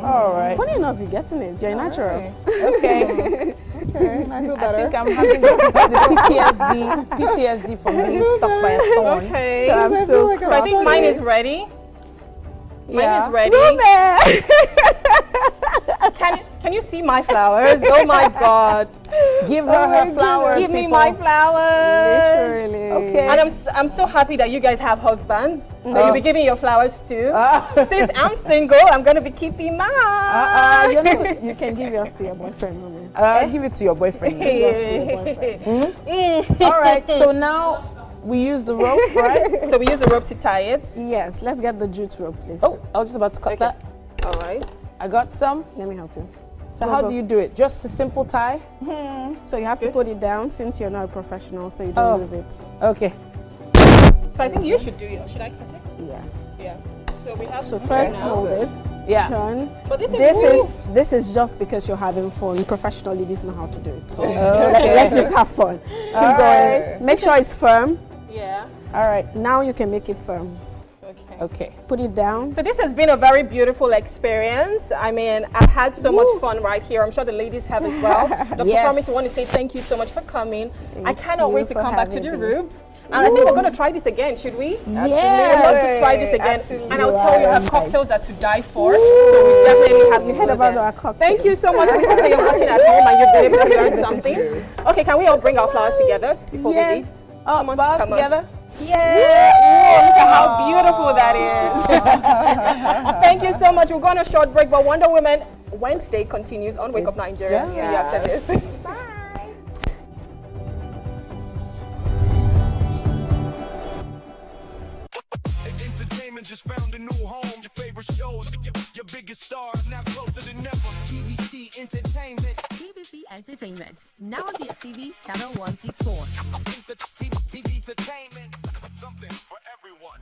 All right. Funny enough, you're getting it. You're natural. Okay. Okay, I feel better. I think I'm having the PTSD from being stuck by a thorn. okay. So I'm still So I think mine is ready. Yeah. Mine is ready. Can you see my flowers? Oh my God. Give her her flowers. Give me people. my flowers. Literally. Okay. And I'm so happy that you guys have husbands. That you'll be giving your flowers too. Since I'm single, I'm going to be keeping mine. You can give yours to your boyfriend, mommy. Give it to your boyfriend. Give yours to your boyfriend. All right. So now we use the rope, right? So we use the rope to tie it. Yes, let's get the jute rope, please. Oh, I was just about to cut that. All right. I got some. Let me help you. So how do you do it? Just a simple tie? So you have to put it down since you're not a professional, so you don't use it. Okay. So I think you should do it. Should I cut it? Yeah. Yeah. So we have So to first now. hold it. Yeah. Turn. But This is just because you're having fun. Professionally, this is not how to do it. So let's just have fun. Keep going. Make sure it's firm. Yeah. All right. Now you can make it firm. Okay. Okay. Put it down. So this has been a very beautiful experience. I mean, I've had so much fun right here. I'm sure the ladies have as well. Dr. Yes. Promise, I want to say thank you so much for coming. I cannot you wait to for come back to the having me. room. And I think we're going to try this again, should we? Yes. We'd love to try this again. Absolutely. And I'll tell you, her cocktails are to die for. So we definitely have to You go heard about there. our cocktails. Thank you so much for coming. You're watching at home and you've been able to learn something. Okay, can we all bring our flowers together before we leave? Yes. Come on, bows come on. together. Yeah! Whoa, look at how beautiful that is. Thank you so much. We're going on a short break, but Wonder Woman Wednesday continues on Wake Up Nigeria. See you after this. Entertainment just found a new home. Your favorite shows, your biggest stars now closer than ever. TVC Entertainment. TVC Entertainment. Now on DSTV channel 164. TV Entertainment. Something for everyone.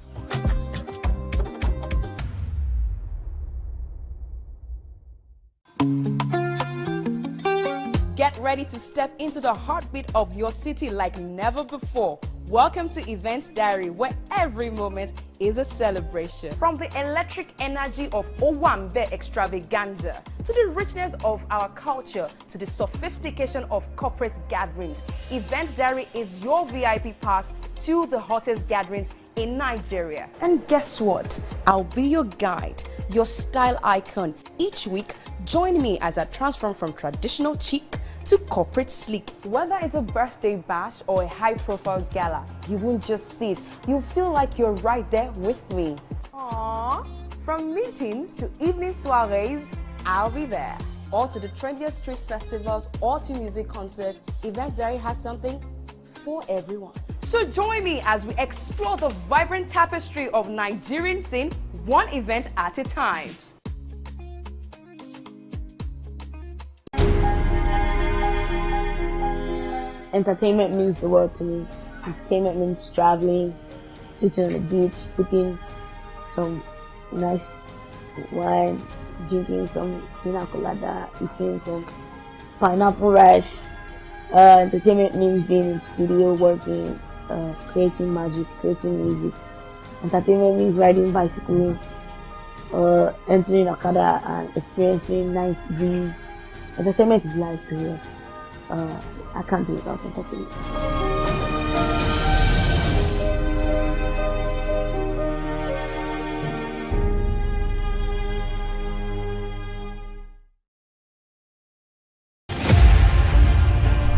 Get ready to step into the heartbeat of your city like never before. Welcome to Events Diary, where every moment is a celebration. From the electric energy of Owambe extravaganza, to the richness of our culture, to the sophistication of corporate gatherings, Events Diary is your VIP pass to the hottest gatherings in Nigeria. And guess what? I'll be your guide, your style icon. Each week, join me as I transform from traditional chic to corporate sleek. Whether it's a birthday bash or a high-profile gala, you won't just see it. You'll feel like you're right there with me. Aww. From meetings to evening soirees, I'll be there. Or to the trendiest street festivals or to music concerts, Events Diary has something for everyone. So join me as we explore the vibrant tapestry of Nigerian scene, one event at a time. Entertainment means the world to me. Entertainment means traveling, sitting on the beach, sipping some nice wine, drinking some pina colada, eating some pineapple rice. Entertainment means being in studio, working, creating magic, creating music, Entertainment means riding bicycle or entering Okada and experiencing nice breeze. Entertainment is life to me. I can't do without entertainment.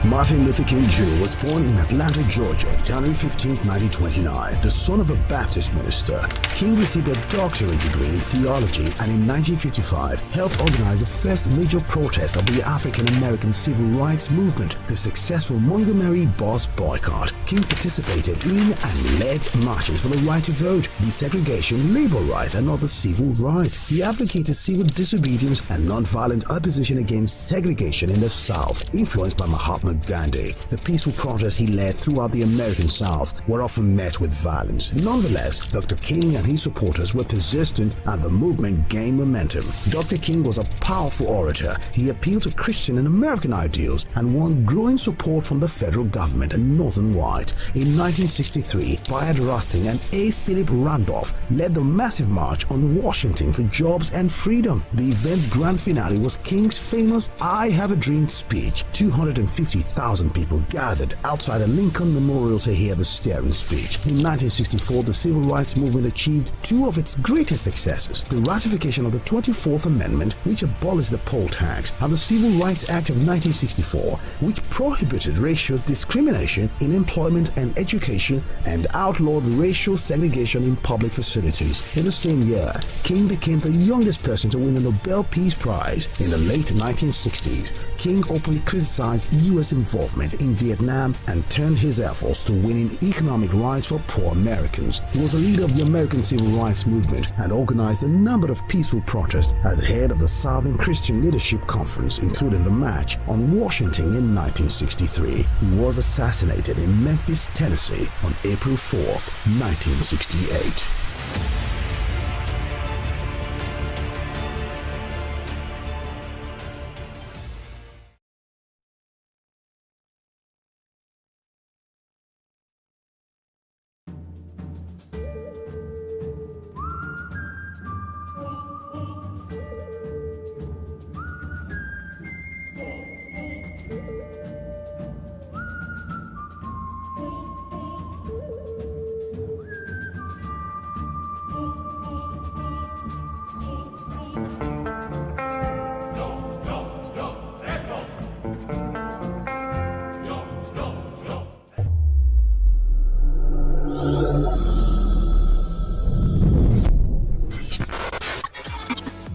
Martin Luther King Jr. was born in Atlanta, Georgia, January 15, 1929. The son of a Baptist minister, King received a doctorate degree in theology and in 1955 helped organize the first major protest of the African American civil rights movement, the successful Montgomery bus boycott. King participated in and led marches for the right to vote, desegregation, labor rights, and other civil rights. He advocated civil disobedience and nonviolent opposition against segregation in the South, influenced by Mahatma Gandhi. The peaceful protests he led throughout the American South were often met with violence. Nonetheless, Dr. King and his supporters were persistent and the movement gained momentum. Dr. King was a powerful orator. He appealed to Christian and American ideals and won growing support from the federal government and Northern White. In 1963, Bayard Rustin and A. Philip Randolph led the massive march on Washington for jobs and freedom. The event's grand finale was King's famous I Have a Dream speech. 250,000 people gathered outside the Lincoln Memorial to hear the stirring speech. In 1964, the civil rights movement achieved two of its greatest successes: the ratification of the 24th Amendment, which abolished the poll tax, and the Civil Rights Act of 1964, which prohibited racial discrimination in employment and education and outlawed racial segregation in public facilities. In the same year, King became the youngest person to win the Nobel Peace Prize. In the late 1960s, King openly criticized U.S. involvement in Vietnam and turned his efforts to winning economic rights for poor Americans. He was a leader of the American Civil Rights Movement and organized a number of peaceful protests as head of the Southern Christian Leadership Conference, including the March on Washington in 1963. He was assassinated in Memphis, Tennessee on April 4th, 1968.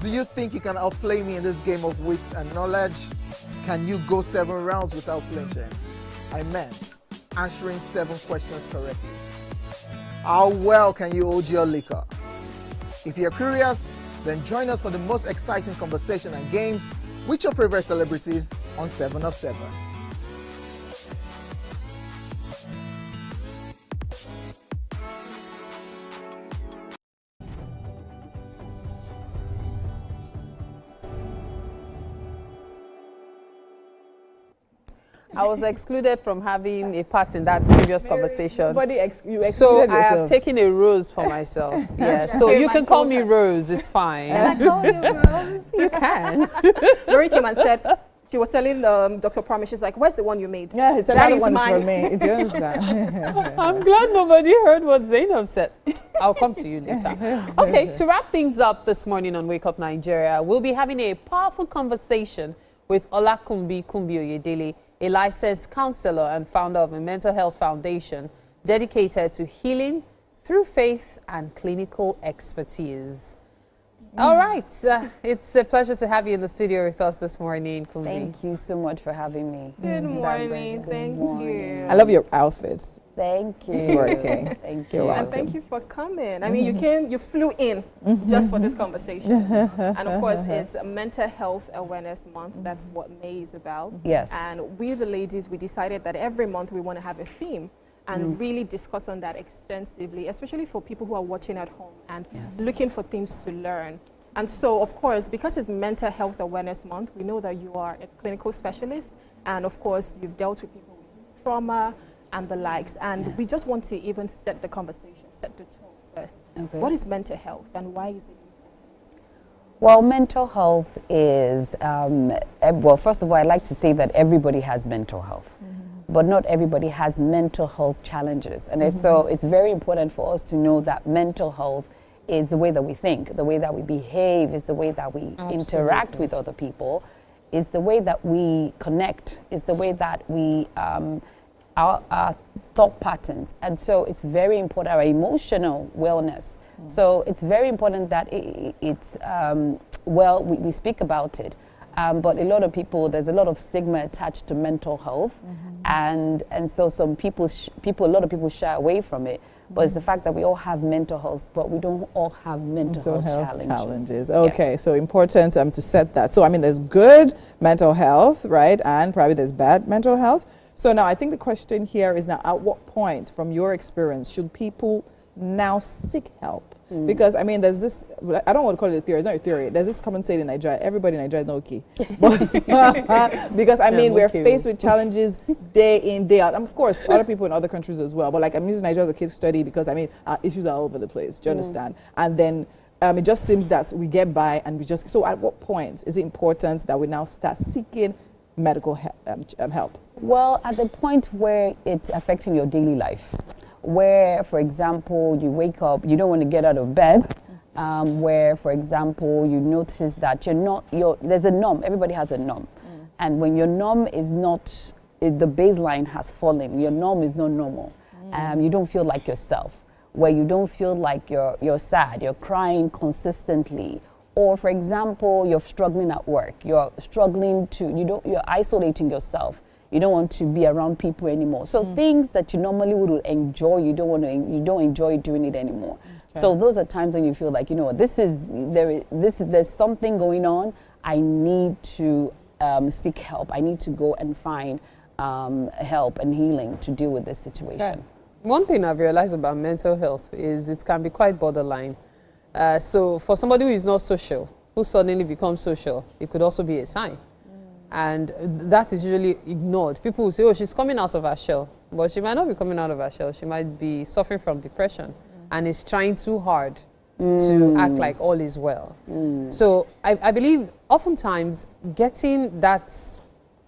Do you think you can outplay me in this game of wits and knowledge? Can you go 7 rounds without flinching? I meant answering 7 questions correctly. How well can you hold your liquor? If you're curious, then join us for the most exciting conversation and games with your favorite celebrities on 7 of 7. I was excluded from having a part in that previous conversation. So I have taken a rose for myself. Yeah. So you can call me Rose. It's fine. Can I call you Rose? You can. Mary came and said, she was telling Dr. Promise, she's like, where's the one you made? Yeah, it's that another one mine. for me. Do you understand? I'm glad nobody heard what Zainab said. I'll come to you later. Okay, to wrap things up this morning on Wake Up Nigeria, we'll be having a powerful conversation with Olakunbi Oyedele, a licensed counselor and founder of a mental health foundation dedicated to healing through faith and clinical expertise. All right, it's a pleasure to have you in the studio with us this morning, Kumbi. Thank you so much for having me. Good morning. Thank you. I love your outfits. Thank you. It's working. Thank you. And thank you for coming. I mean, you flew in just for this conversation. And of course, it's Mental Health Awareness Month. That's what May is about. Yes. And we, the ladies, we decided that every month we want to have a theme and really discuss on that extensively, especially for people who are watching at home and looking for things to learn. And so, of course, because it's Mental Health Awareness Month, we know that you are a clinical specialist. And of course, you've dealt with people with trauma and the likes. And we just want to even set the conversation, set the tone first. Okay. What is mental health and why is it? Well, mental health is, well, first of all, I'd like to say that everybody has mental health, but not everybody has mental health challenges. And so it's very important for us to know that mental health is the way that we think, the way that we behave, is the way that we interact with other people, is the way that we connect, is the way that we, our thought patterns. And so it's very important, our emotional wellness. So it's very important that well, we speak about it, but a lot of people, there's a lot of stigma attached to mental health, and so a lot of people shy away from it. But it's the fact that we all have mental health, but we don't all have mental health challenges. Okay, Yes. so important to set that. So I mean, there's good mental health, right, and probably there's bad mental health. So now I think the question here is now, at what point, from your experience, should people now seek help? Because I mean, there's this, I don't want to call it a theory, it's not a theory, there's this common saying in Nigeria, everybody in Nigeria is not okay. Because I mean, we're faced with challenges day in, day out. And of course, other people in other countries as well, but like I'm using Nigeria as a case study because I mean, our issues are all over the place, do you understand? And then it just seems that we get by and we just, so at what point is it important that we now start seeking medical help? Well, at the point where it's affecting your daily life, where, for example, you wake up, you don't want to get out of bed, where, for example, you notice that there's a norm, everybody has a norm. And when your norm is not, the baseline has fallen, your norm is not normal. You don't feel like yourself, where you don't feel like you're sad, you're crying consistently. Or, for example, you're struggling at work, you're struggling you're isolating yourself. You don't want to be around people anymore. So things that you normally would enjoy, you don't enjoy doing it anymore. Okay. So those are times when you feel like, you know what, there's something going on. I need to seek help. I need to go and find help and healing to deal with this situation. Okay. One thing I've realized about mental health is it can be quite borderline. So for somebody who is not social, who suddenly becomes social, it could also be a sign. And that is usually ignored. People will say, oh, she's coming out of her shell. But she might not be coming out of her shell. She might be suffering from depression and is trying too hard to act like all is well. So I believe oftentimes getting that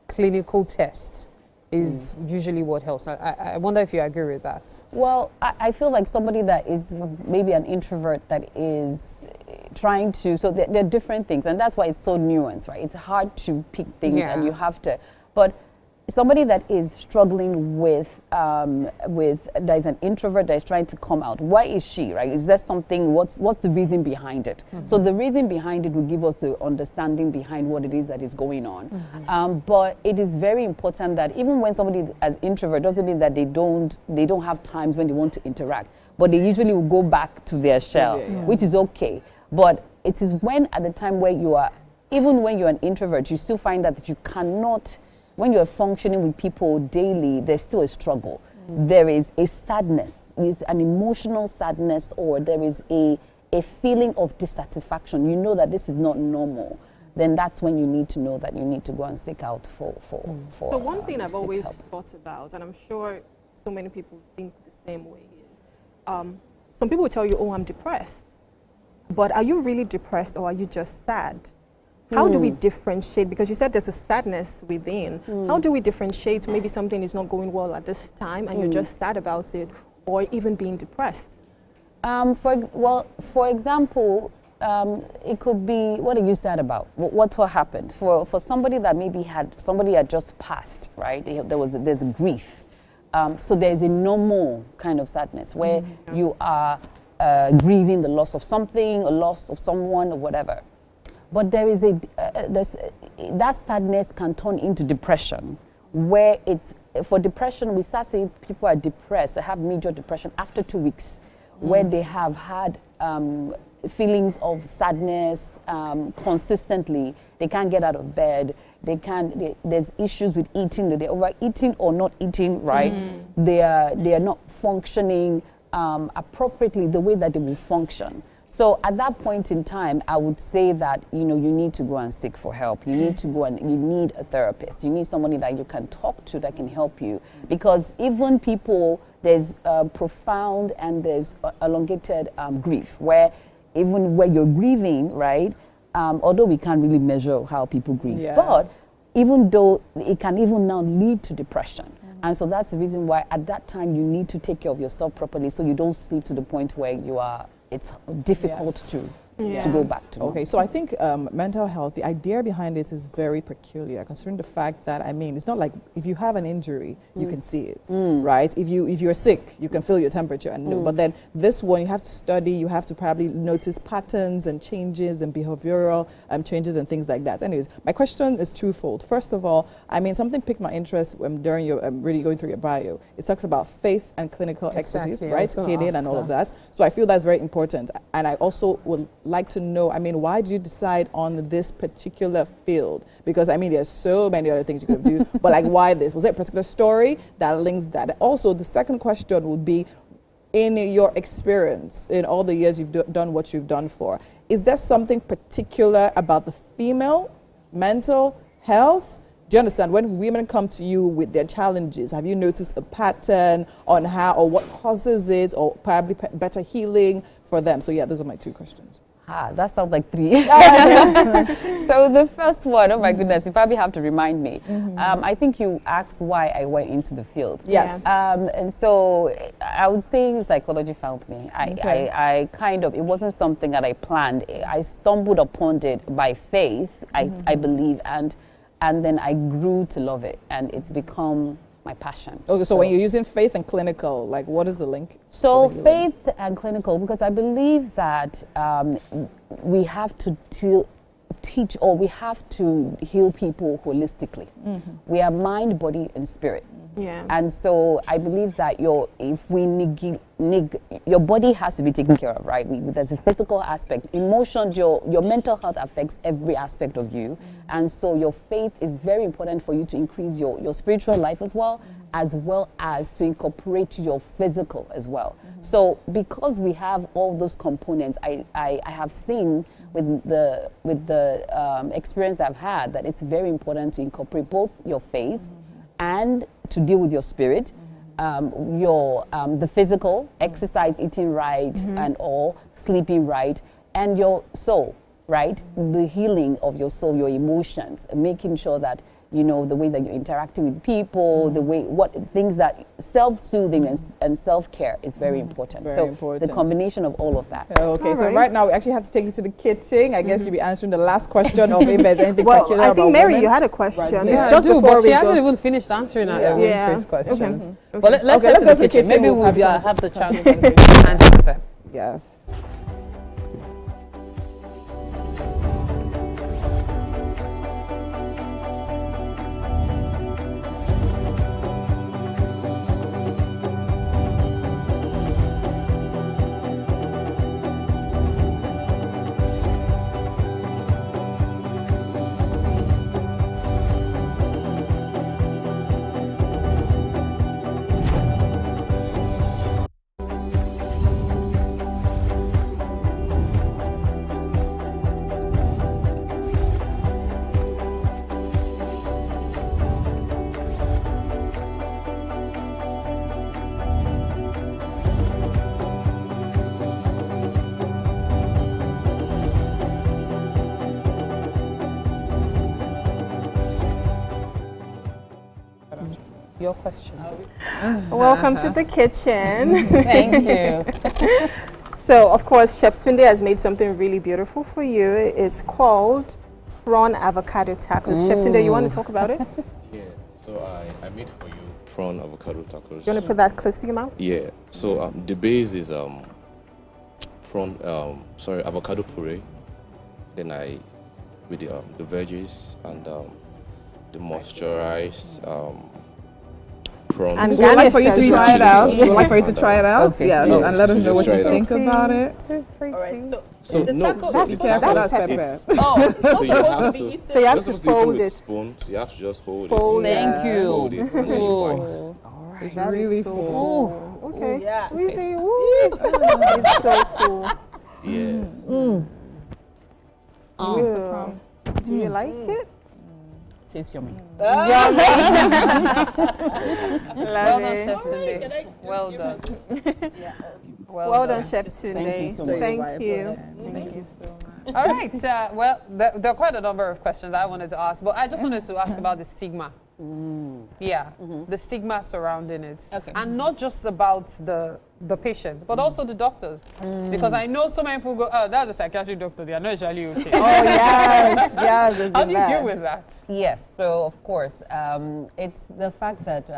clinical test is usually what helps. I wonder if you agree with that. Well, I feel like somebody that is maybe an introvert that is trying to, so there are different things, and that's why it's so nuanced, right? It's hard to pick things and you have to, but somebody that is struggling with that is an introvert that is trying to come out, why is she, right? Is there something, what's the reason behind it? So the reason behind it will give us the understanding behind what it is that is going on. But it is very important that even when somebody is introvert, doesn't mean that they don't have times when they want to interact, but they usually will go back to their shell, which is okay. But it is when at the time where you are, even when you're an introvert, you still find that you cannot, when you're functioning with people daily, there's still a struggle. There is a sadness, it's an emotional sadness, or there is a feeling of dissatisfaction. You know that this is not normal. Then that's when you need to know that you need to go and seek out for So one thing I've always thought about, and I'm sure so many people think the same way, is some people will tell you, oh, I'm depressed. But are you really depressed or are you just sad? How do we differentiate? Because you said there's a sadness within. How do we differentiate maybe something is not going well at this time and you're just sad about it, or even being depressed? For example, it could be, what are you sad about? What happened? For somebody that maybe somebody had just passed, right? There's grief. So there's a normal kind of sadness where you are grieving the loss of something, a loss of someone, or whatever. But there is that sadness can turn into depression, where for depression, we start saying people are depressed, they have major depression after 2 weeks, where they have had feelings of sadness consistently. They can't get out of bed. There's issues with eating. They're overeating or not eating right. They are not functioning appropriately the way that they will function. So at that point in time, I would say that, you know, you need to go and seek for help. You need to go and you need a therapist. You need somebody that you can talk to that can help you. Because even people, there's profound and there's elongated grief, where even when you're grieving, right, although we can't really measure how people grieve, but even though it can even now lead to depression. And so that's the reason why at that time you need to take care of yourself properly so you don't sleep to the point where you are, it's difficult to go back to normal. Okay, so I think mental health, the idea behind it is very peculiar, considering the fact that, I mean, it's not like if you have an injury, you can see it, right? If you're sick, you can feel your temperature and know. But then this one, you have to study, you have to probably notice patterns and changes and behavioral changes and things like that. Anyways, my question is twofold. First of all, I mean, something piqued my interest during your really going through your bio. It talks about faith and clinical expertise, right? Healing and all of that. So I feel that's very important. And I also would like to know, I mean, why did you decide on this particular field? Because I mean, there's so many other things you could do, but like, why this? Was there a particular story that links that? Also, the second question would be, in your experience, in all the years you've done what you've done for, is there something particular about the female mental health? Do you understand? When women come to you with their challenges, have you noticed a pattern on how or what causes it, or probably better healing for them? So yeah, those are my two questions. That sounds like three. So the first one, oh my goodness, you probably have to remind me. I think you asked why I went into the field. Yes. And so I would say psychology found me. I kind of, it wasn't something that I planned. I stumbled upon it by faith, I believe, and then I grew to love it, and it's become my passion. Okay, so when you're using faith and clinical, like, what is the link? So faith and clinical, because I believe that we have to teach, or we have to heal people holistically. We are mind, body, and spirit. And so I believe that your body has to be taken care of, right? There's a physical aspect. Emotions, your mental health affects every aspect of you. And so your faith is very important for you to increase your spiritual life as well as to incorporate your physical as well. So because we have all those components, I have seen with the experience I've had that it's very important to incorporate both your faith and to deal with your spirit, the physical, exercise, eating right, and all, sleeping right, and your soul, right? The healing of your soul, your emotions, making sure that, you know, the way that you're interacting with people, the way, things that self-soothing and self-care is very important. Very so important. the combination of all of that. Okay, so right now we actually have to take you to the kitchen. I guess you'll be answering the last question of if there's anything well, particular I about think Mary, women. you had a question. Right. Yeah, just before but we she hasn't go. even finished answering our first questions. Okay. But let's go to the kitchen. Maybe we'll have the chance to answer them. Yes. Your question. Welcome to the kitchen. Thank you. So, of course, Chef Tunde has made something really beautiful for you. It's called prawn avocado tacos. Chef Tunde, you want to talk about it? Yeah, so I made for you prawn avocado tacos. You want to put that close to your mouth? Yeah, so the base is avocado puree. Then with the veggies and the moisturized prawns. And we'd like for you to try it out. Yes. We'd like for you to try it out. Okay. Yes, No, and let us know what you try it think out. about it. All right, So the no, taco so is it's careful, that's supposed- pepper. it's- Oh, so you have to. So you have you're to supposed to eat it fold with it. spoon. So you have to just fold Fold it. it. Thank you. Fold it and then you Ooh. bite. It's really full. Okay. Yeah. We say, ooh. It's so full. Yeah. You missed the prom. Do you like it? Tastes yummy. Well done, Chef Tunde. Well done. Well done, Chef Tunde. Thank you so much. Thank you. Thank you so much. All right. Well, there are quite a number of questions I wanted to ask, but I just wanted to ask about the stigma. Yeah, the stigma surrounding it. Okay. And not just about the patient, but also the doctors. Because I know so many people go, oh, that's a psychiatric doctor, they are not usually okay. Oh, yes, yes. How do you deal with that? Yes, so of course, it's the fact that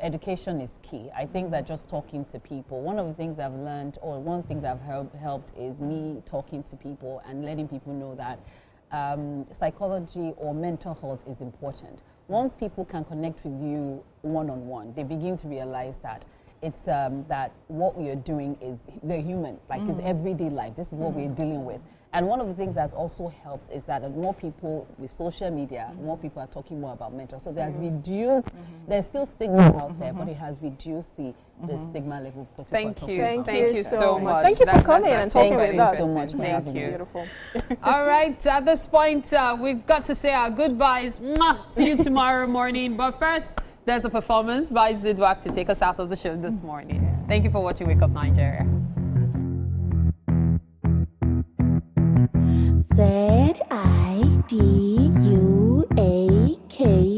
education is key. I think that just talking to people, one of the things I've learned, or one of the things I've helped is me talking to people and letting people know that psychology or mental health is important. Once people can connect with you one-on-one, they begin to realize that it's that what we are doing is they're human, like it's everyday life. This is what we're dealing with. And one of the things that's also helped is that more people with social media, more people are talking more about mental. So there's reduced, there's still stigma out there, but it has reduced the stigma level. Because Thank you. Thank you so much. Thank you for coming and talking with us. Thank you so much for having me. Beautiful. All right, at this point, we've got to say our goodbyes. Mwah! See you tomorrow morning. But first, there's a performance by Zidwak to take us out of the show this morning. Thank you for watching Wake Up Nigeria. Z-I-D-U-A-K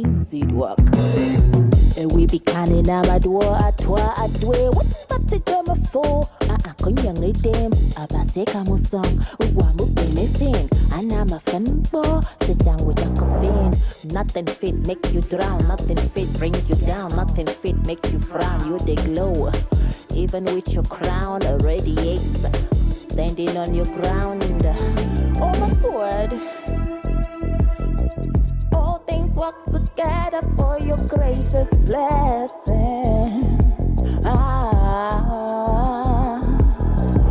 Zidwak. We be canning amadwa atwa adwe. What about the drama for? Kunyang item. Abase kamusong. Uwamu benefin. Anama fanbo. Sit down with a coffin. Nothing fit make you drown. Nothing fit bring you down. Nothing fit make you frown. You they glow. Even with your crown radiates. Standing on your ground. Oh my God. All things work together for your greatest blessings.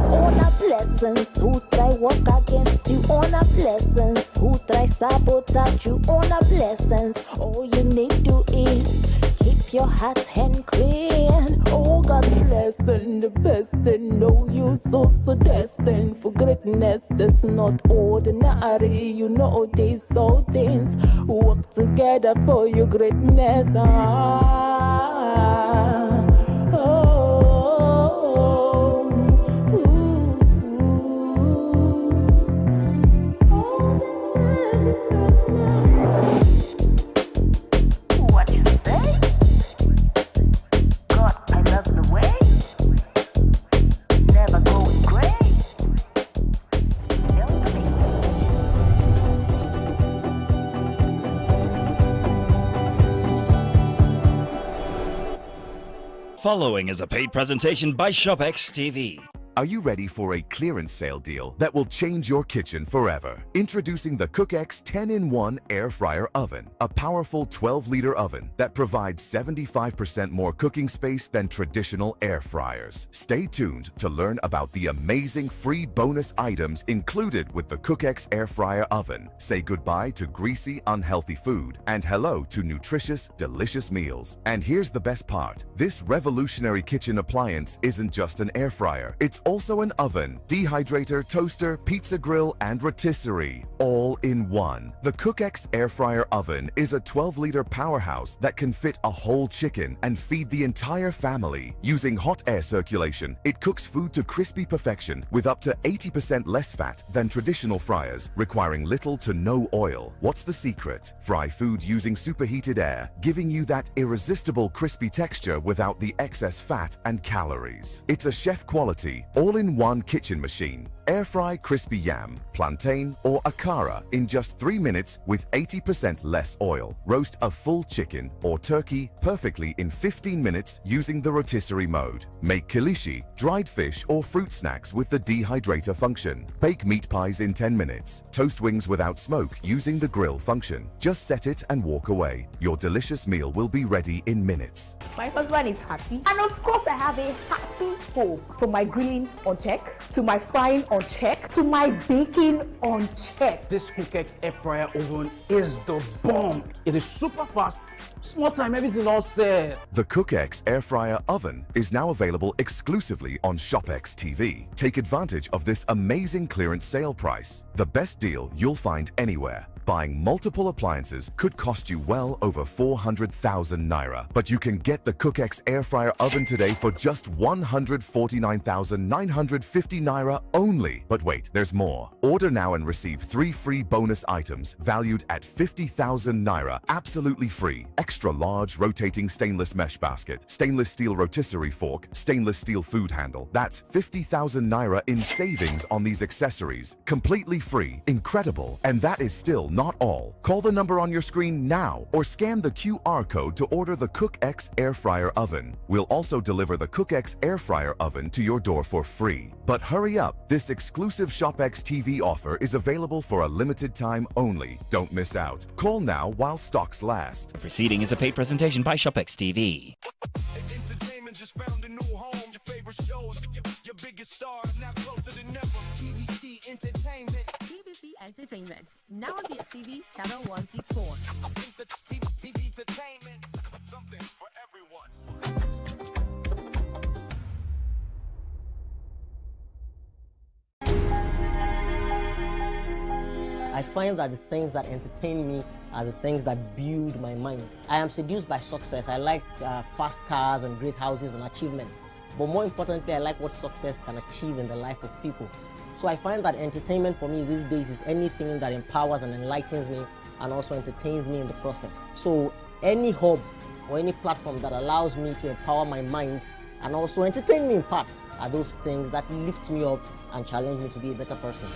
On our blessings, who try work against you. On our blessings, who try sabotage you. On our blessings, all you need to is keep your heart hand clean. Oh, God's blessing, the best and know you so destined for greatness. That's not ordinary. You know these all things work together for your greatness. What you say? God, I love the way. Never going gray. Following is a paid presentation by ShopX TV. Are you ready for a clearance sale deal that will change your kitchen forever? Introducing the CookX 10-in-1 Air Fryer Oven, a powerful 12-liter oven that provides 75% more cooking space than traditional air fryers. Stay tuned to learn about the amazing free bonus items included with the CookX Air Fryer Oven. Say goodbye to greasy, unhealthy food and hello to nutritious, delicious meals. And here's the best part. This revolutionary kitchen appliance isn't just an air fryer. It's also an oven, dehydrator, toaster, pizza grill, and rotisserie, all in one. The CookX Air Fryer Oven is a 12-liter powerhouse that can fit a whole chicken and feed the entire family. Using hot air circulation, it cooks food to crispy perfection with up to 80% less fat than traditional fryers, requiring little to no oil. What's the secret? Fry food using superheated air, giving you that irresistible crispy texture without the excess fat and calories. It's a chef-quality, all-in-one kitchen machine. Air fry crispy yam, plantain, or akara in just 3 minutes with 80% less oil. Roast a full chicken or turkey perfectly in 15 minutes using the rotisserie mode. Make kilishi, dried fish, or fruit snacks with the dehydrator function. Bake meat pies in 10 minutes. Toast wings without smoke using the grill function. Just set it and walk away. Your delicious meal will be ready in minutes. My husband is happy, and of course I have a happy hope. From my grilling on check, to my frying on check, to my baking on check. This CookX air fryer oven is the bomb. It is super fast, small time, everything all set. The CookX air fryer oven is now available exclusively on ShopX TV. Take advantage of this amazing clearance sale price. The best deal you'll find anywhere. Buying multiple appliances could cost you well over 400,000 naira, but you can get the CookX air fryer oven today for just 149,950 naira only. But wait, there's more. Order now and receive 3 free bonus items valued at 50,000 naira, absolutely free. Extra large rotating stainless mesh basket, stainless steel rotisserie fork, stainless steel food handle. That's 50,000 naira in savings on these accessories. Completely free. Incredible. And that is still not all. Call the number on your screen now or scan the QR code to order the CookX air fryer oven. We'll also deliver the CookX air fryer oven to your door for free. But hurry up, this exclusive ShopX TV offer is available for a limited time only. Don't miss out. Call now while stocks last. The proceeding is a paid presentation by ShopX TV. Entertainment just found a new home. Your favorite shows, your biggest stars, now closer than ever. TVC Entertainment. TVC Entertainment. Now on DSTV channel 164. TV Entertainment. Something for everyone. I find that the things that entertain me are the things that build my mind. I am seduced by success. I like fast cars and great houses and achievements. But more importantly, I like what success can achieve in the life of people. So I find that entertainment for me these days is anything that empowers and enlightens me and also entertains me in the process. So any hub or any platform that allows me to empower my mind and also entertain me in part are those things that lift me up and challenge me to be a better person.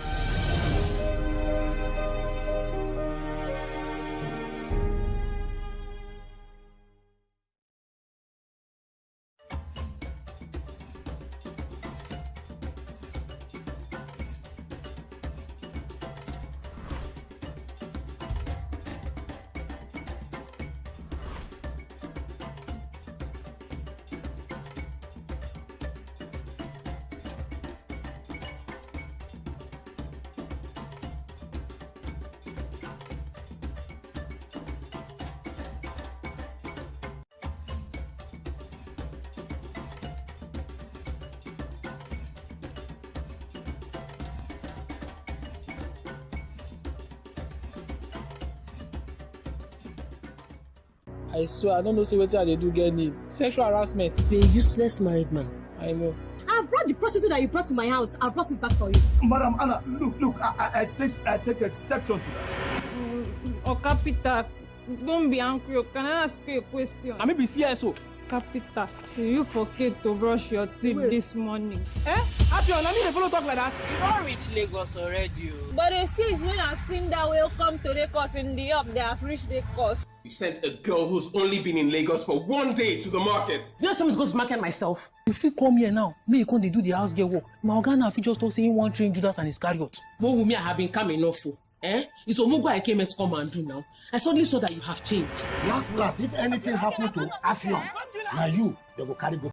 I swear, I don't know what they do get name. Sexual harassment. Be a useless married man. I know. I've brought the prostitute that you brought to my house. I've brought it back for you. Madam Anna, look, I take exception to that. Oh, Capita, don't be angry. Can I ask you a question? I may be CSO. Capita, did you forget to brush your teeth this morning? Apion, I mean, follow talk like that. You don't reach Lagos already. But it seems when I've seen that will come to Lagos in the up, they have reached Lagos. You sent a girl who's only been in Lagos for 1 day to the market. Do you know someone's going to market myself? If you come here now, me you can't do the house girl work. My organ if you just talk saying one train Judas and Iscariot. What would me have been coming enough for? It's Omugo I came to come and do now. I suddenly saw that you have changed. Last, if anything happened to Afion, now you go carry go